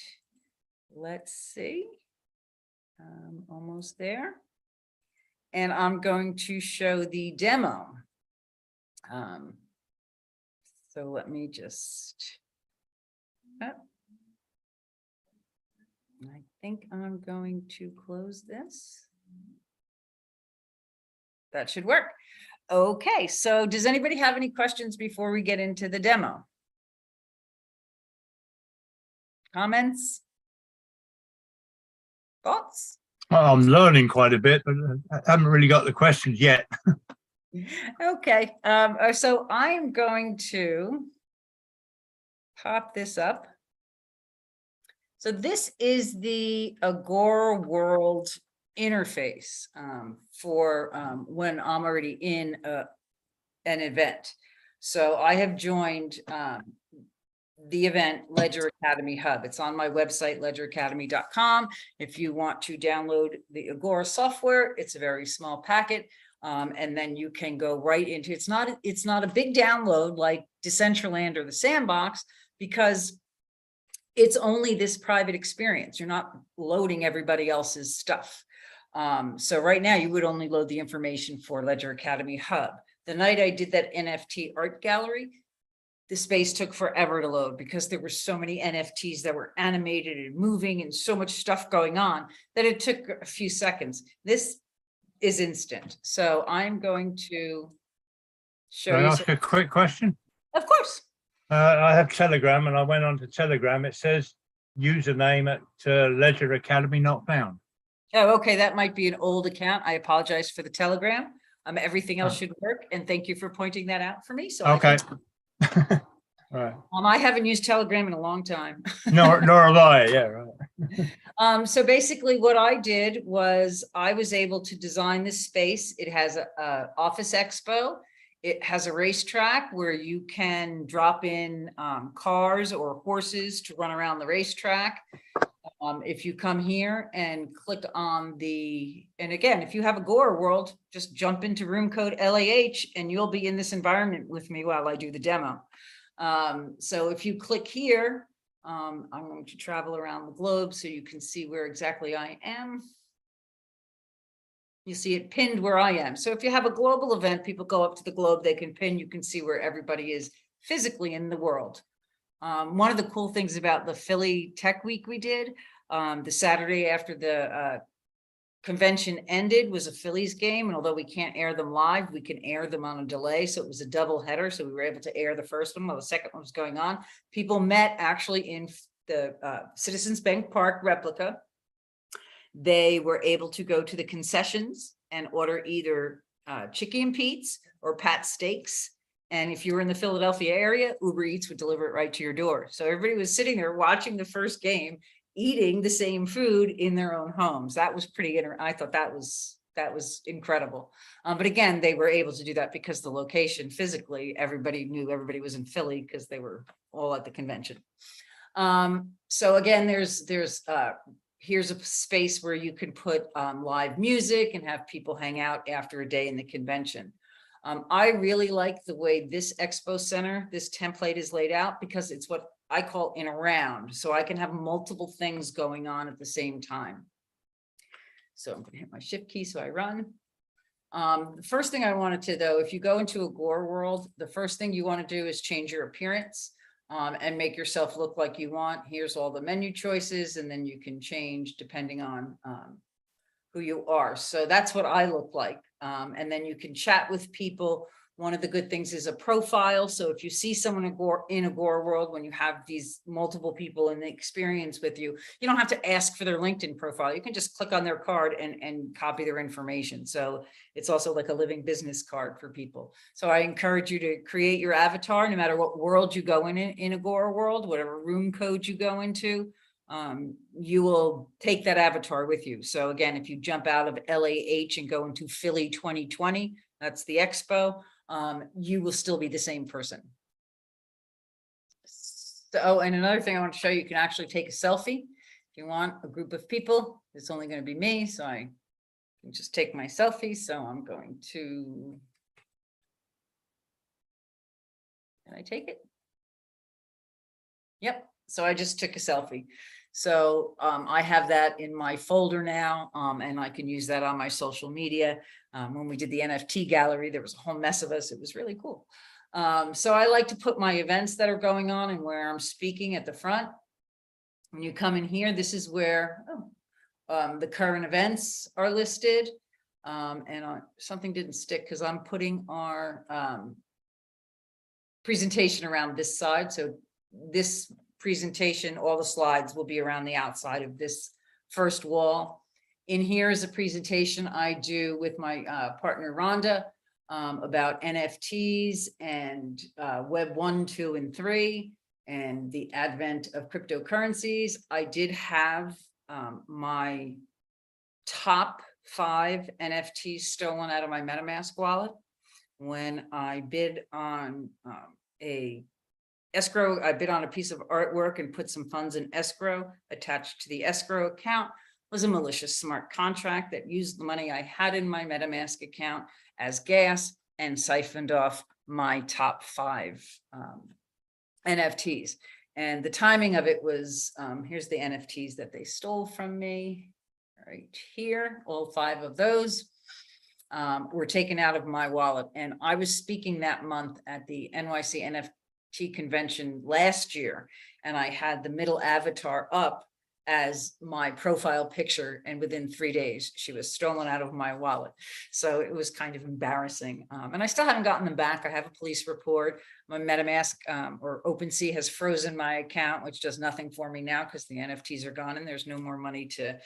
Speaker 1: Let's see. Almost there. And I'm going to show the demo. So let me just, I think I'm going to close this. That should work. Okay, so does anybody have any questions before we get into the demo? Comments? Thoughts?
Speaker 2: Well, I'm learning quite a bit, but I haven't really got the questions yet.
Speaker 1: Okay, so I'm going to pop this up. So this is the Agora World interface for when I'm already in an event. So I have joined the event Ledger Academy Hub. It's on my website, ledgeracademy.com. If you want to download the Agora software, it's a very small packet. And then you can go right into, it's not a big download like Decentraland or the Sandbox, because it's only this private experience. You're not loading everybody else's stuff. So right now you would only load the information for Ledger Academy Hub. The night I did that NFT art gallery, the space took forever to load because there were so many NFTs that were animated and moving and so much stuff going on that it took a few seconds. This is instant. So I'm going to show you.
Speaker 2: Can I ask a quick question?
Speaker 1: Of course.
Speaker 2: I have Telegram and I went on to Telegram. It says username at Ledger Academy not found.
Speaker 1: Oh, okay. That might be an old account. I apologize for the Telegram. Everything else should work. And thank you for pointing that out for me. So
Speaker 2: okay. All right.
Speaker 1: I haven't used Telegram in a long time.
Speaker 2: nor have I. Yeah, right.
Speaker 1: So basically what I did was I was able to design this space. It has a Office Expo. It has a racetrack where you can drop in cars or horses to run around the racetrack. If you come here and click on and again, if you have a Agora World, just jump into room code LAH and you'll be in this environment with me while I do the demo. So if you click here, I'm going to travel around the globe so you can see where exactly I am. You see it pinned where I am. So if you have a global event, people go up to the globe, they can pin, you can see where everybody is physically in the world. One of the cool things about the Philly Tech Week we did, the Saturday after the convention ended was a Phillies game. And although we can't air them live, we can air them on a delay. So it was a double header. So we were able to air the first one while the second one was going on. People met actually in the Citizens Bank Park replica. They were able to go to the concessions and order either Chicky and Pete's or Pat's Steaks. And if you were in the Philadelphia area, Uber Eats would deliver it right to your door. So everybody was sitting there watching the first game, eating the same food in their own homes. That was pretty, I thought that was incredible. But again, they were able to do that because the location physically, everybody knew everybody was in Philly because they were all at the convention. So again, here's a space where you can put live music and have people hang out after a day in the convention. I really like the way this expo center, this template is laid out because it's what I call in a round. So I can have multiple things going on at the same time. So I'm going to hit my shift key so I run. The first thing I wanted to, though, if you go into a Agora World, the first thing you want to do is change your appearance. And make yourself look like you want. Here's all the menu choices, and then you can change depending on who you are. So that's what I look like. And then you can chat with people. One of the good things is a profile. So if you see someone in Agora World, when you have these multiple people in the experience with you, you don't have to ask for their LinkedIn profile. You can just click on their card and copy their information. So it's also like a living business card for people. So I encourage you to create your avatar, no matter what world you go in Agora World, whatever room code you go into, you will take that avatar with you. So again, if you jump out of LAH and go into Philly 2020, that's the expo, you will still be the same person. So, and another thing I want to show you, you can actually take a selfie. If you want a group of people, it's only going to be me. So I can just take my selfie. So I'm going to, can I take it? Yep. So I just took a selfie. So I have that in my folder now, and I can use that on my social media. When we did the NFT gallery, there was a whole mess of us. It was really cool. So I like to put my events that are going on and where I'm speaking at the front. When you come in here, this is where the current events are listed. And something didn't stick because I'm putting our presentation around this side. So this presentation, all the slides will be around the outside of this first wall. In here is a presentation I do with my partner Rhonda about NFTs and Web 1, 2, and 3 and the advent of cryptocurrencies. I did have my top 5 NFTs stolen out of my MetaMask wallet when I bid on escrow. I bid on a piece of artwork and put some funds in escrow. Attached to the escrow account was a malicious smart contract that used the money I had in my MetaMask account as gas and siphoned off my top 5 NFTs. And the timing of it was, here's the NFTs that they stole from me right here. All 5 of those were taken out of my wallet. And I was speaking that month at the NYC NFT convention last year, and I had the middle avatar up as my profile picture, and within 3 days she was stolen out of my wallet. So it was kind of embarrassing, and I still haven't gotten them back. I have a police report. My MetaMask or OpenSea has frozen my account, which does nothing for me now because the NFTs are gone and there's no more money to,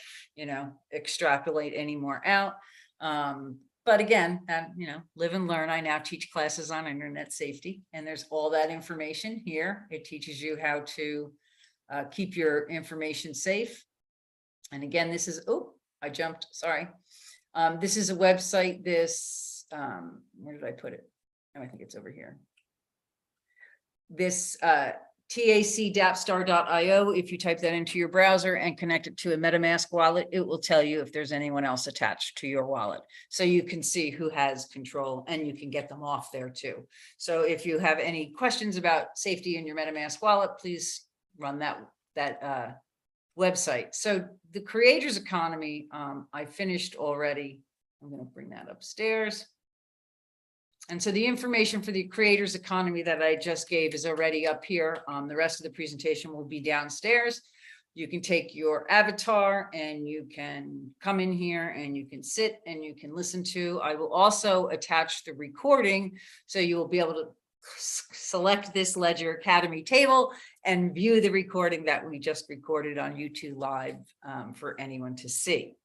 Speaker 1: extrapolate any more out. But again, live and learn. I now teach classes on internet safety, and there's all that information here. It teaches you how to keep your information safe. And again, this is, I jumped, sorry. This is a website, where did I put it? Oh, I think it's over here. This tacdapstar.io, if you type that into your browser and connect it to a MetaMask wallet, it will tell you if there's anyone else attached to your wallet. So you can see who has control and you can get them off there too. So if you have any questions about safety in your MetaMask wallet, please run that website. So the creators economy, I finished already. I'm going to bring that upstairs. And so the information for the creators economy that I just gave is already up here. The rest of the presentation will be downstairs. You can take your avatar and you can come in here and you can sit and you can listen to. I will also attach the recording, so you will be able to select this Ledger Academy table and view the recording that we just recorded on YouTube Live for anyone to see.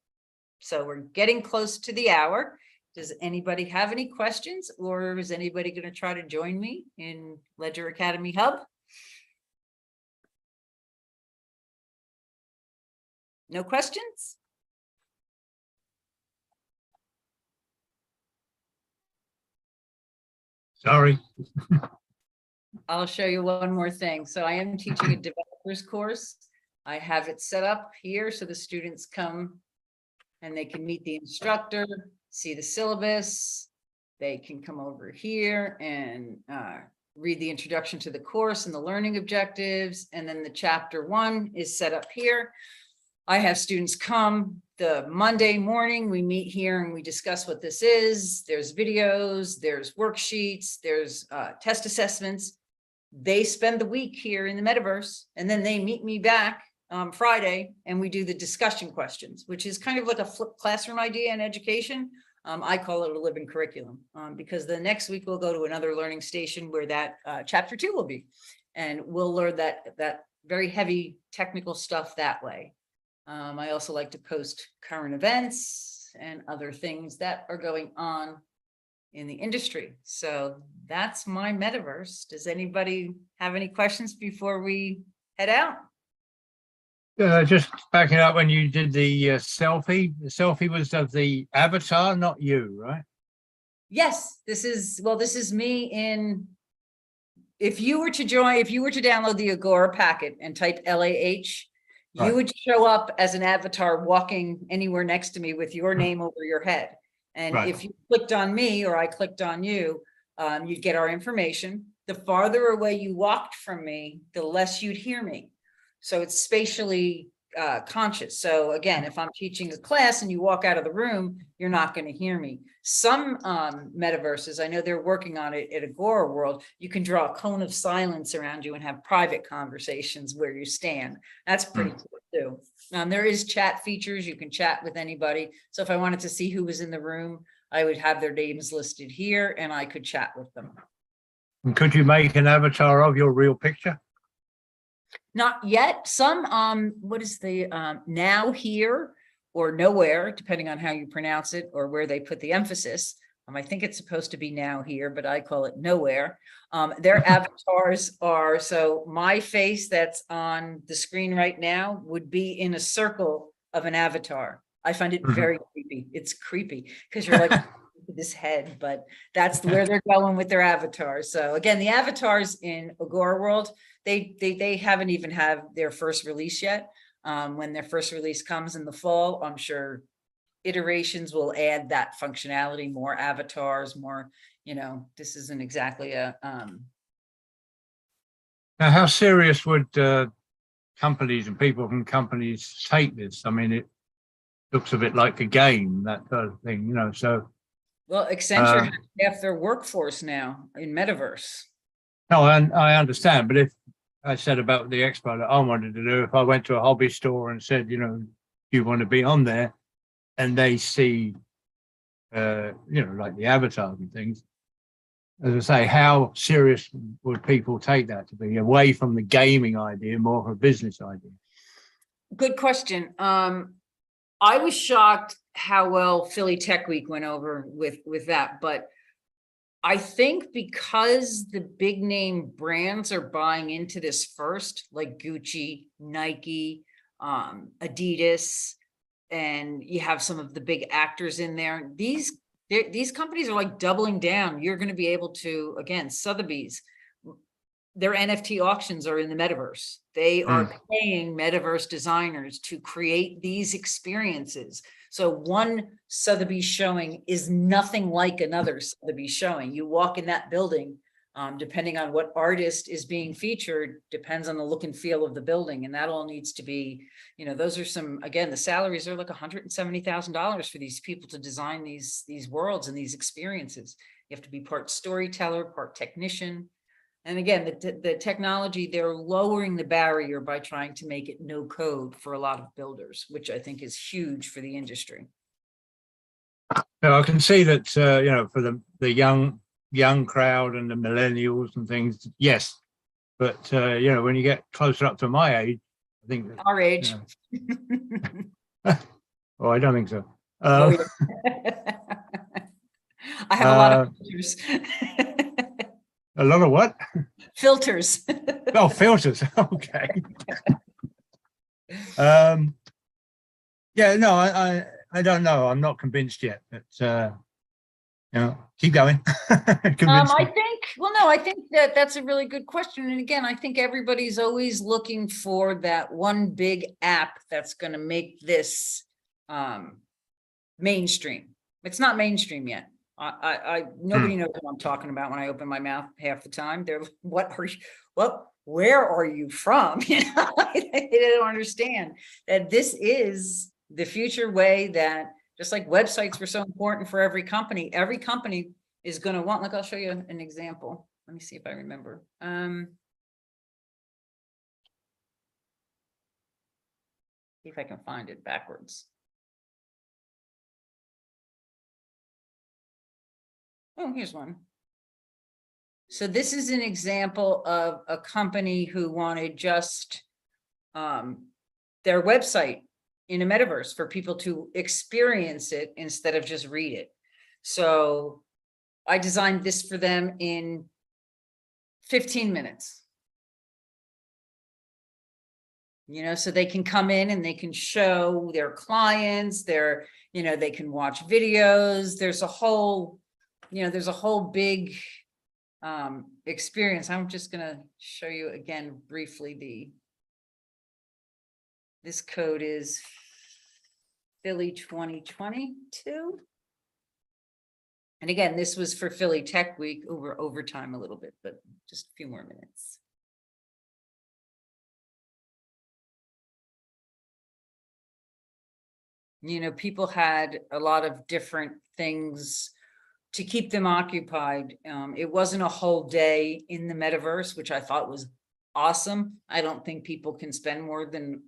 Speaker 1: So we're getting close to the hour. Does anybody have any questions, or is anybody going to try to join me in Ledger Academy Hub? No questions?
Speaker 2: Sorry.
Speaker 1: I'll show you one more thing. So I am teaching a developers course. I have it set up here so the students come and they can meet the instructor, see the syllabus. They can come over here and read the introduction to the course and the learning objectives. And then the chapter 1 is set up here. I have students come the Monday morning. We meet here and we discuss what this is. There's videos, there's worksheets, there's test assessments. They spend the week here in the metaverse, and then they meet me back Friday and we do the discussion questions, which is kind of like a flipped classroom idea in education. I call it a living curriculum because the next week we'll go to another learning station where that chapter 2 will be, and we'll learn that very heavy technical stuff that way. I also like to post current events and other things that are going on in the industry. So that's my metaverse. Does anybody have any questions before we head out?
Speaker 2: Just backing up, when you did the selfie was of the avatar, not you, right?
Speaker 1: Yes, this is me in, if you were to download the Agora packet and type LAH, you would show up as an avatar walking anywhere next to me with your name over your head. And if you clicked on me or I clicked on you, you'd get our information. The farther away you walked from me, the less you'd hear me. So it's spatially conscious. So again, if I'm teaching a class and you walk out of the room, you're not going to hear me. Some metaverses, I know they're working on it at Agora World, you can draw a cone of silence around you and have private conversations where you stand. That's pretty cool too. There is chat features. You can chat with anybody. So if I wanted to see who was in the room, I would have their names listed here and I could chat with them.
Speaker 2: And could you make an avatar of your real picture?
Speaker 1: Not yet. Some, what is the now, here, or nowhere, depending on how you pronounce it or where they put the emphasis. I think it's supposed to be now, here, but I call it nowhere. Their avatars are, so my face that's on the screen right now would be in a circle of an avatar. I find it very creepy. It's creepy because you're like this head, but that's where they're going with their avatars. So again, the avatars in Agora World, they haven't even had their first release yet. When their first release comes in the fall, I'm sure iterations will add that functionality, more avatars, more, this isn't exactly a
Speaker 2: Now, how serious would companies and people from companies take this? I mean, it looks a bit like a game, that sort of thing, so.
Speaker 1: Well, Accenture has half their workforce now in Metaverse.
Speaker 2: No, I understand, but if I said about the expo that I wanted to do, if I went to a hobby store and said, you want to be on there, and they see, like the avatars and things, as I say, how serious would people take that to be, away from the gaming idea, more of a business idea?
Speaker 1: Good question. I was shocked how well Philly Tech Week went over with that, but I think because the big name brands are buying into this first, like Gucci, Nike, Adidas, and you have some of the big actors in there, these these companies are like doubling down. You're going to be able to, again, Sotheby's, their NFT auctions are in the metaverse. They are paying metaverse designers to create these experiences. So one Sotheby's showing is nothing like another Sotheby's showing. You walk in that building, depending on what artist is being featured, depends on the look and feel of the building. And that all needs to be, those are some, again, the salaries are like $170,000 for these people to design these worlds and these experiences. You have to be part storyteller, part technician. And again, the technology, they're lowering the barrier by trying to make it no code for a lot of builders, which I think is huge for the industry.
Speaker 2: Now, I can see that, for the young crowd and the millennials and things, yes. But, when you get closer up to my age, I think that,
Speaker 1: our age.
Speaker 2: Oh, I don't think so.
Speaker 1: Oh, yeah. I have a lot of filters.
Speaker 2: A lot of what?
Speaker 1: Filters.
Speaker 2: Oh, filters. Okay. Yeah, no, I don't know. I'm not convinced yet, but keep going.
Speaker 1: I think that's a really good question. And again, I think everybody's always looking for that one big app that's going to make this mainstream. It's not mainstream yet. Nobody knows what I'm talking about when I open my mouth half the time. They're, where are you from? They don't understand that this is the future way, that just like websites were so important for every company is going to want, like, I'll show you an example. Let me see if I remember. See if I can find it backwards. Oh, here's one. So this is an example of a company who wanted just their website in a metaverse for people to experience it instead of just read it. So I designed this for them in 15 minutes. So they can come in and they can show their clients, they can watch videos. There's a whole big experience. I'm just going to show you again briefly. This code is Philly 2022. And again, this was for Philly Tech Week, over time a little bit, but just a few more minutes. People had a lot of different things to keep them occupied. It wasn't a whole day in the metaverse, which I thought was awesome. I don't think people can spend more than,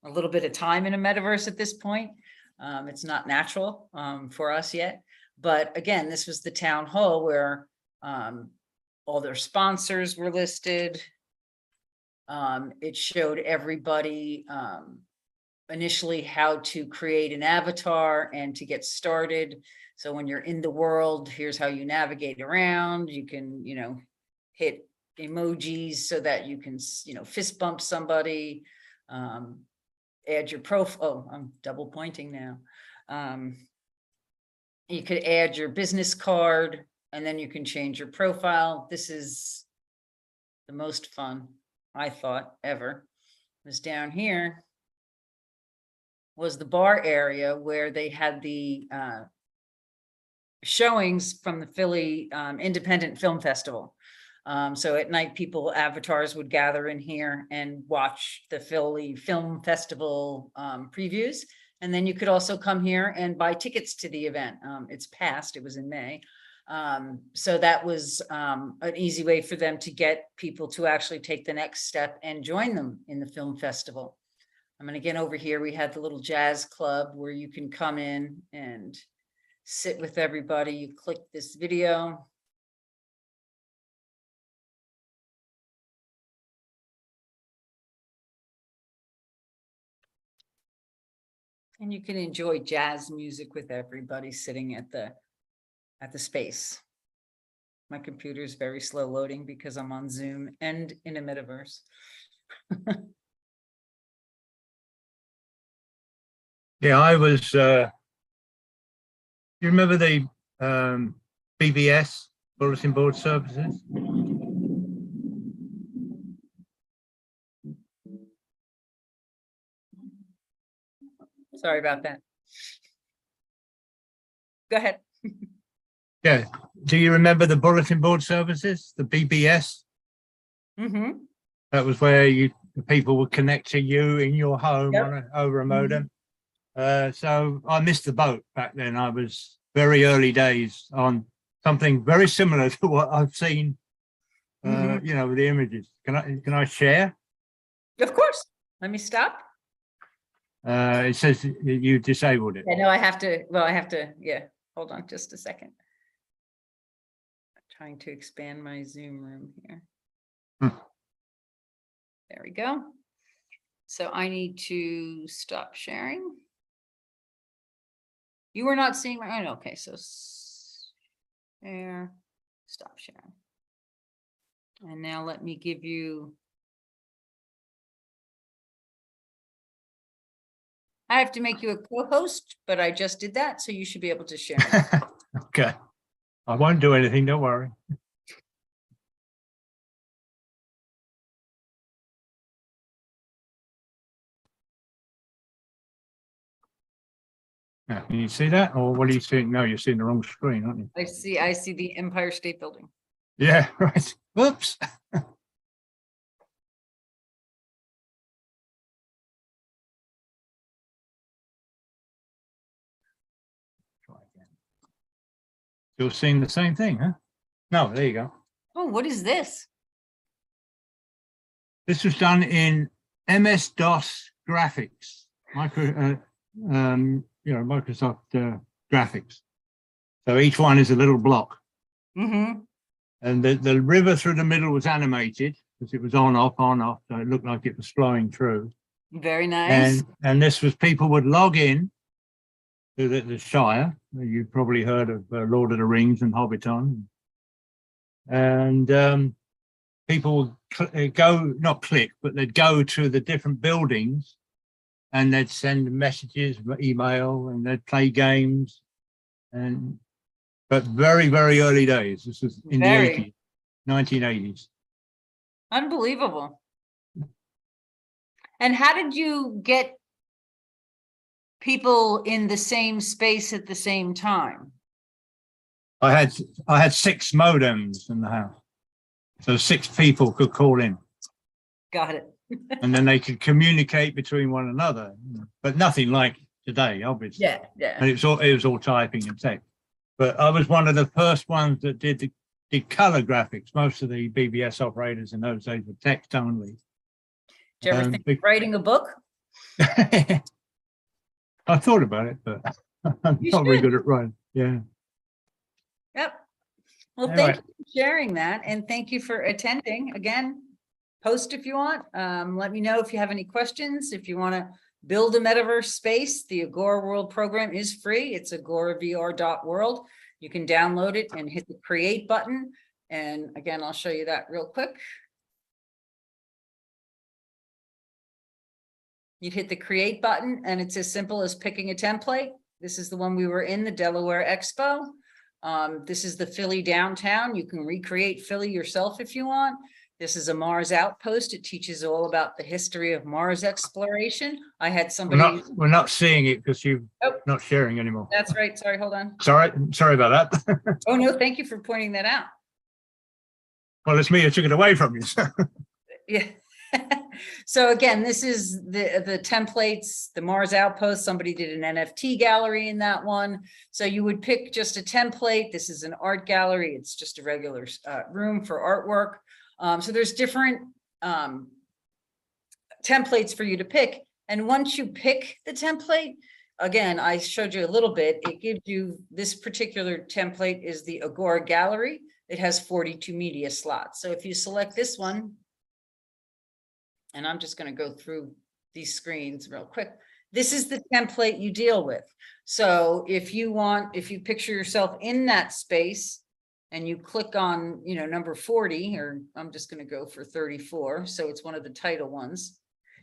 Speaker 1: a little bit of time in a metaverse at this point. It's not natural for us yet. But again, this was the town hall where all their sponsors were listed. It showed everybody initially how to create an avatar and to get started. So when you're in the world, here's how you navigate around. You can, hit emojis so that you can, fist bump somebody, add your profile. Oh, I'm double pointing now. You could add your business card, and then you can change your profile. This is the most fun, I thought, ever. It was down here was the bar area where they had the showings from the Philly Independent Film Festival. So at night, avatars would gather in here and watch the Philly Film Festival previews. And then you could also come here and buy tickets to the event. It's past, it was in May. So that was an easy way for them to get people to actually take the next step and join them in the film festival. And again, over here, we had the little jazz club where you can come in and sit with everybody. You click this video. And you can enjoy jazz music with everybody sitting at the space. My computer is very slow loading because I'm on Zoom and in a metaverse.
Speaker 2: Yeah, I was You remember the BBS, bulletin board services?
Speaker 1: Sorry about that. Go ahead.
Speaker 2: Yeah. Do you remember the bulletin board services, the BBS?
Speaker 1: Mm-hmm.
Speaker 2: That was where the people would connect to you in your home
Speaker 1: Yep.
Speaker 2: over a modem. So I missed the boat back then. I was very early days on something very similar to what I've seen,
Speaker 1: Mm-hmm.
Speaker 2: you know, with the images. Can I share?
Speaker 1: Of course. Let me stop.
Speaker 2: It says you disabled it.
Speaker 1: I know I have to, well, I have to, yeah, hold on just a second. I'm trying to expand my Zoom room here. There we go. So I need to stop sharing. You were not seeing my, oh, okay, so share, stop sharing. And now let me give you. I have to make you a co-host, but I just did that, so you should be able to share.
Speaker 2: Okay. I won't do anything, don't worry. Yeah, can you see that? Or what are you seeing? No, you're seeing the wrong screen, aren't you?
Speaker 1: I see the Empire State Building.
Speaker 2: Yeah, right. Whoops. Try again. Still seeing the same thing, huh? No, there you go.
Speaker 1: Oh, what is this?
Speaker 2: This was done in MS-DOS graphics, Microsoft graphics. So each one is a little block.
Speaker 1: Mm-hmm.
Speaker 2: And the river through the middle was animated because it was on, off, on, off. So it looked like it was flowing through.
Speaker 1: Very nice.
Speaker 2: And this was, people would log in to the Shire. You've probably heard of Lord of the Rings and Hobbiton. And people would go, not click, but they'd go to the different buildings and they'd send messages, email, and they'd play games. But very, very early days. This was in the 80s, 1980s.
Speaker 1: Unbelievable. And how did you get people in the same space at the same time?
Speaker 2: I had 6 modems in the house. So 6 people could call in.
Speaker 1: Got it.
Speaker 2: And then they could communicate between one another, but nothing like today, obviously.
Speaker 1: Yeah, yeah.
Speaker 2: And it was all typing and text. But I was one of the first ones that did color graphics. Most of the BBS operators in those days were text only.
Speaker 1: Did you ever think of writing a book?
Speaker 2: I thought about it, but I'm not very good at writing. Yeah.
Speaker 1: Yep. Well,
Speaker 2: Anyway.
Speaker 1: thank you for sharing that, and thank you for attending. Again, post if you want. Let me know if you have any questions. If you want to build a metaverse space, the Agora World program is free. It's agoravr.world. You can download it and hit the create button. And again, I'll show you that real quick. You'd hit the create button and it's as simple as picking a template. This is the one we were in, the Delaware Expo. This is the Philly downtown. You can recreate Philly yourself if you want. This is a Mars outpost. It teaches all about the history of Mars exploration. I had somebody.
Speaker 2: We're not seeing it because you're not sharing anymore.
Speaker 1: That's right. Sorry, hold on.
Speaker 2: Sorry about that.
Speaker 1: Oh, no, thank you for pointing that out.
Speaker 2: Well, it's me who took it away from you.
Speaker 1: Yeah. So again, this is the templates, the Mars outpost. Somebody did an NFT gallery in that one. So you would pick just a template. This is an art gallery. It's just a regular room for artwork. So there's different templates for you to pick. And once you pick the template, again, I showed you a little bit, it gives you this particular template is the Agora gallery. It has 42 media slots. So if you select this one, and I'm just going to go through these screens real quick. This is the template you deal with. So if you picture yourself in that space and you click on, number 40, or I'm just going to go for 34. So it's one of the title ones.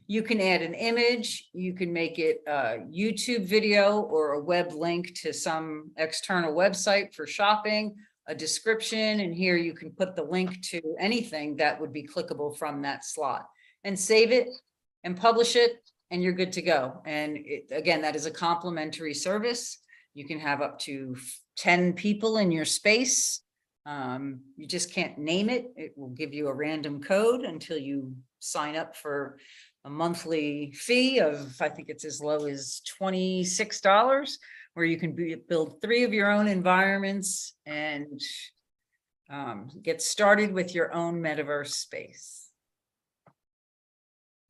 Speaker 1: You can add an image, you can make it a YouTube video or a web link to some external website for shopping, a description, and here you can put the link to anything that would be clickable from that slot and save it and publish it, and you're good to go. And again, that is a complimentary service. You can have up to 10 people in your space. You just can't name it. It will give you a random code until you sign up for a monthly fee of, I think it's as low as $26, where you can build 3 of your own environments and get started with your own metaverse space,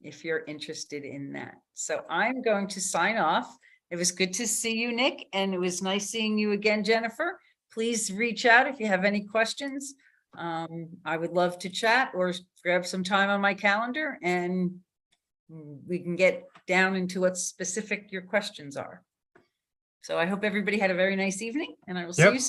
Speaker 1: if you're interested in that. So I'm going to sign off. It was good to see you, Nick, and it was nice seeing you again, Jennifer. Please reach out if you have any questions. I would love to chat or grab some time on my calendar, and we can get down into what specific your questions are. So I hope everybody had a very nice evening, and I will see you soon.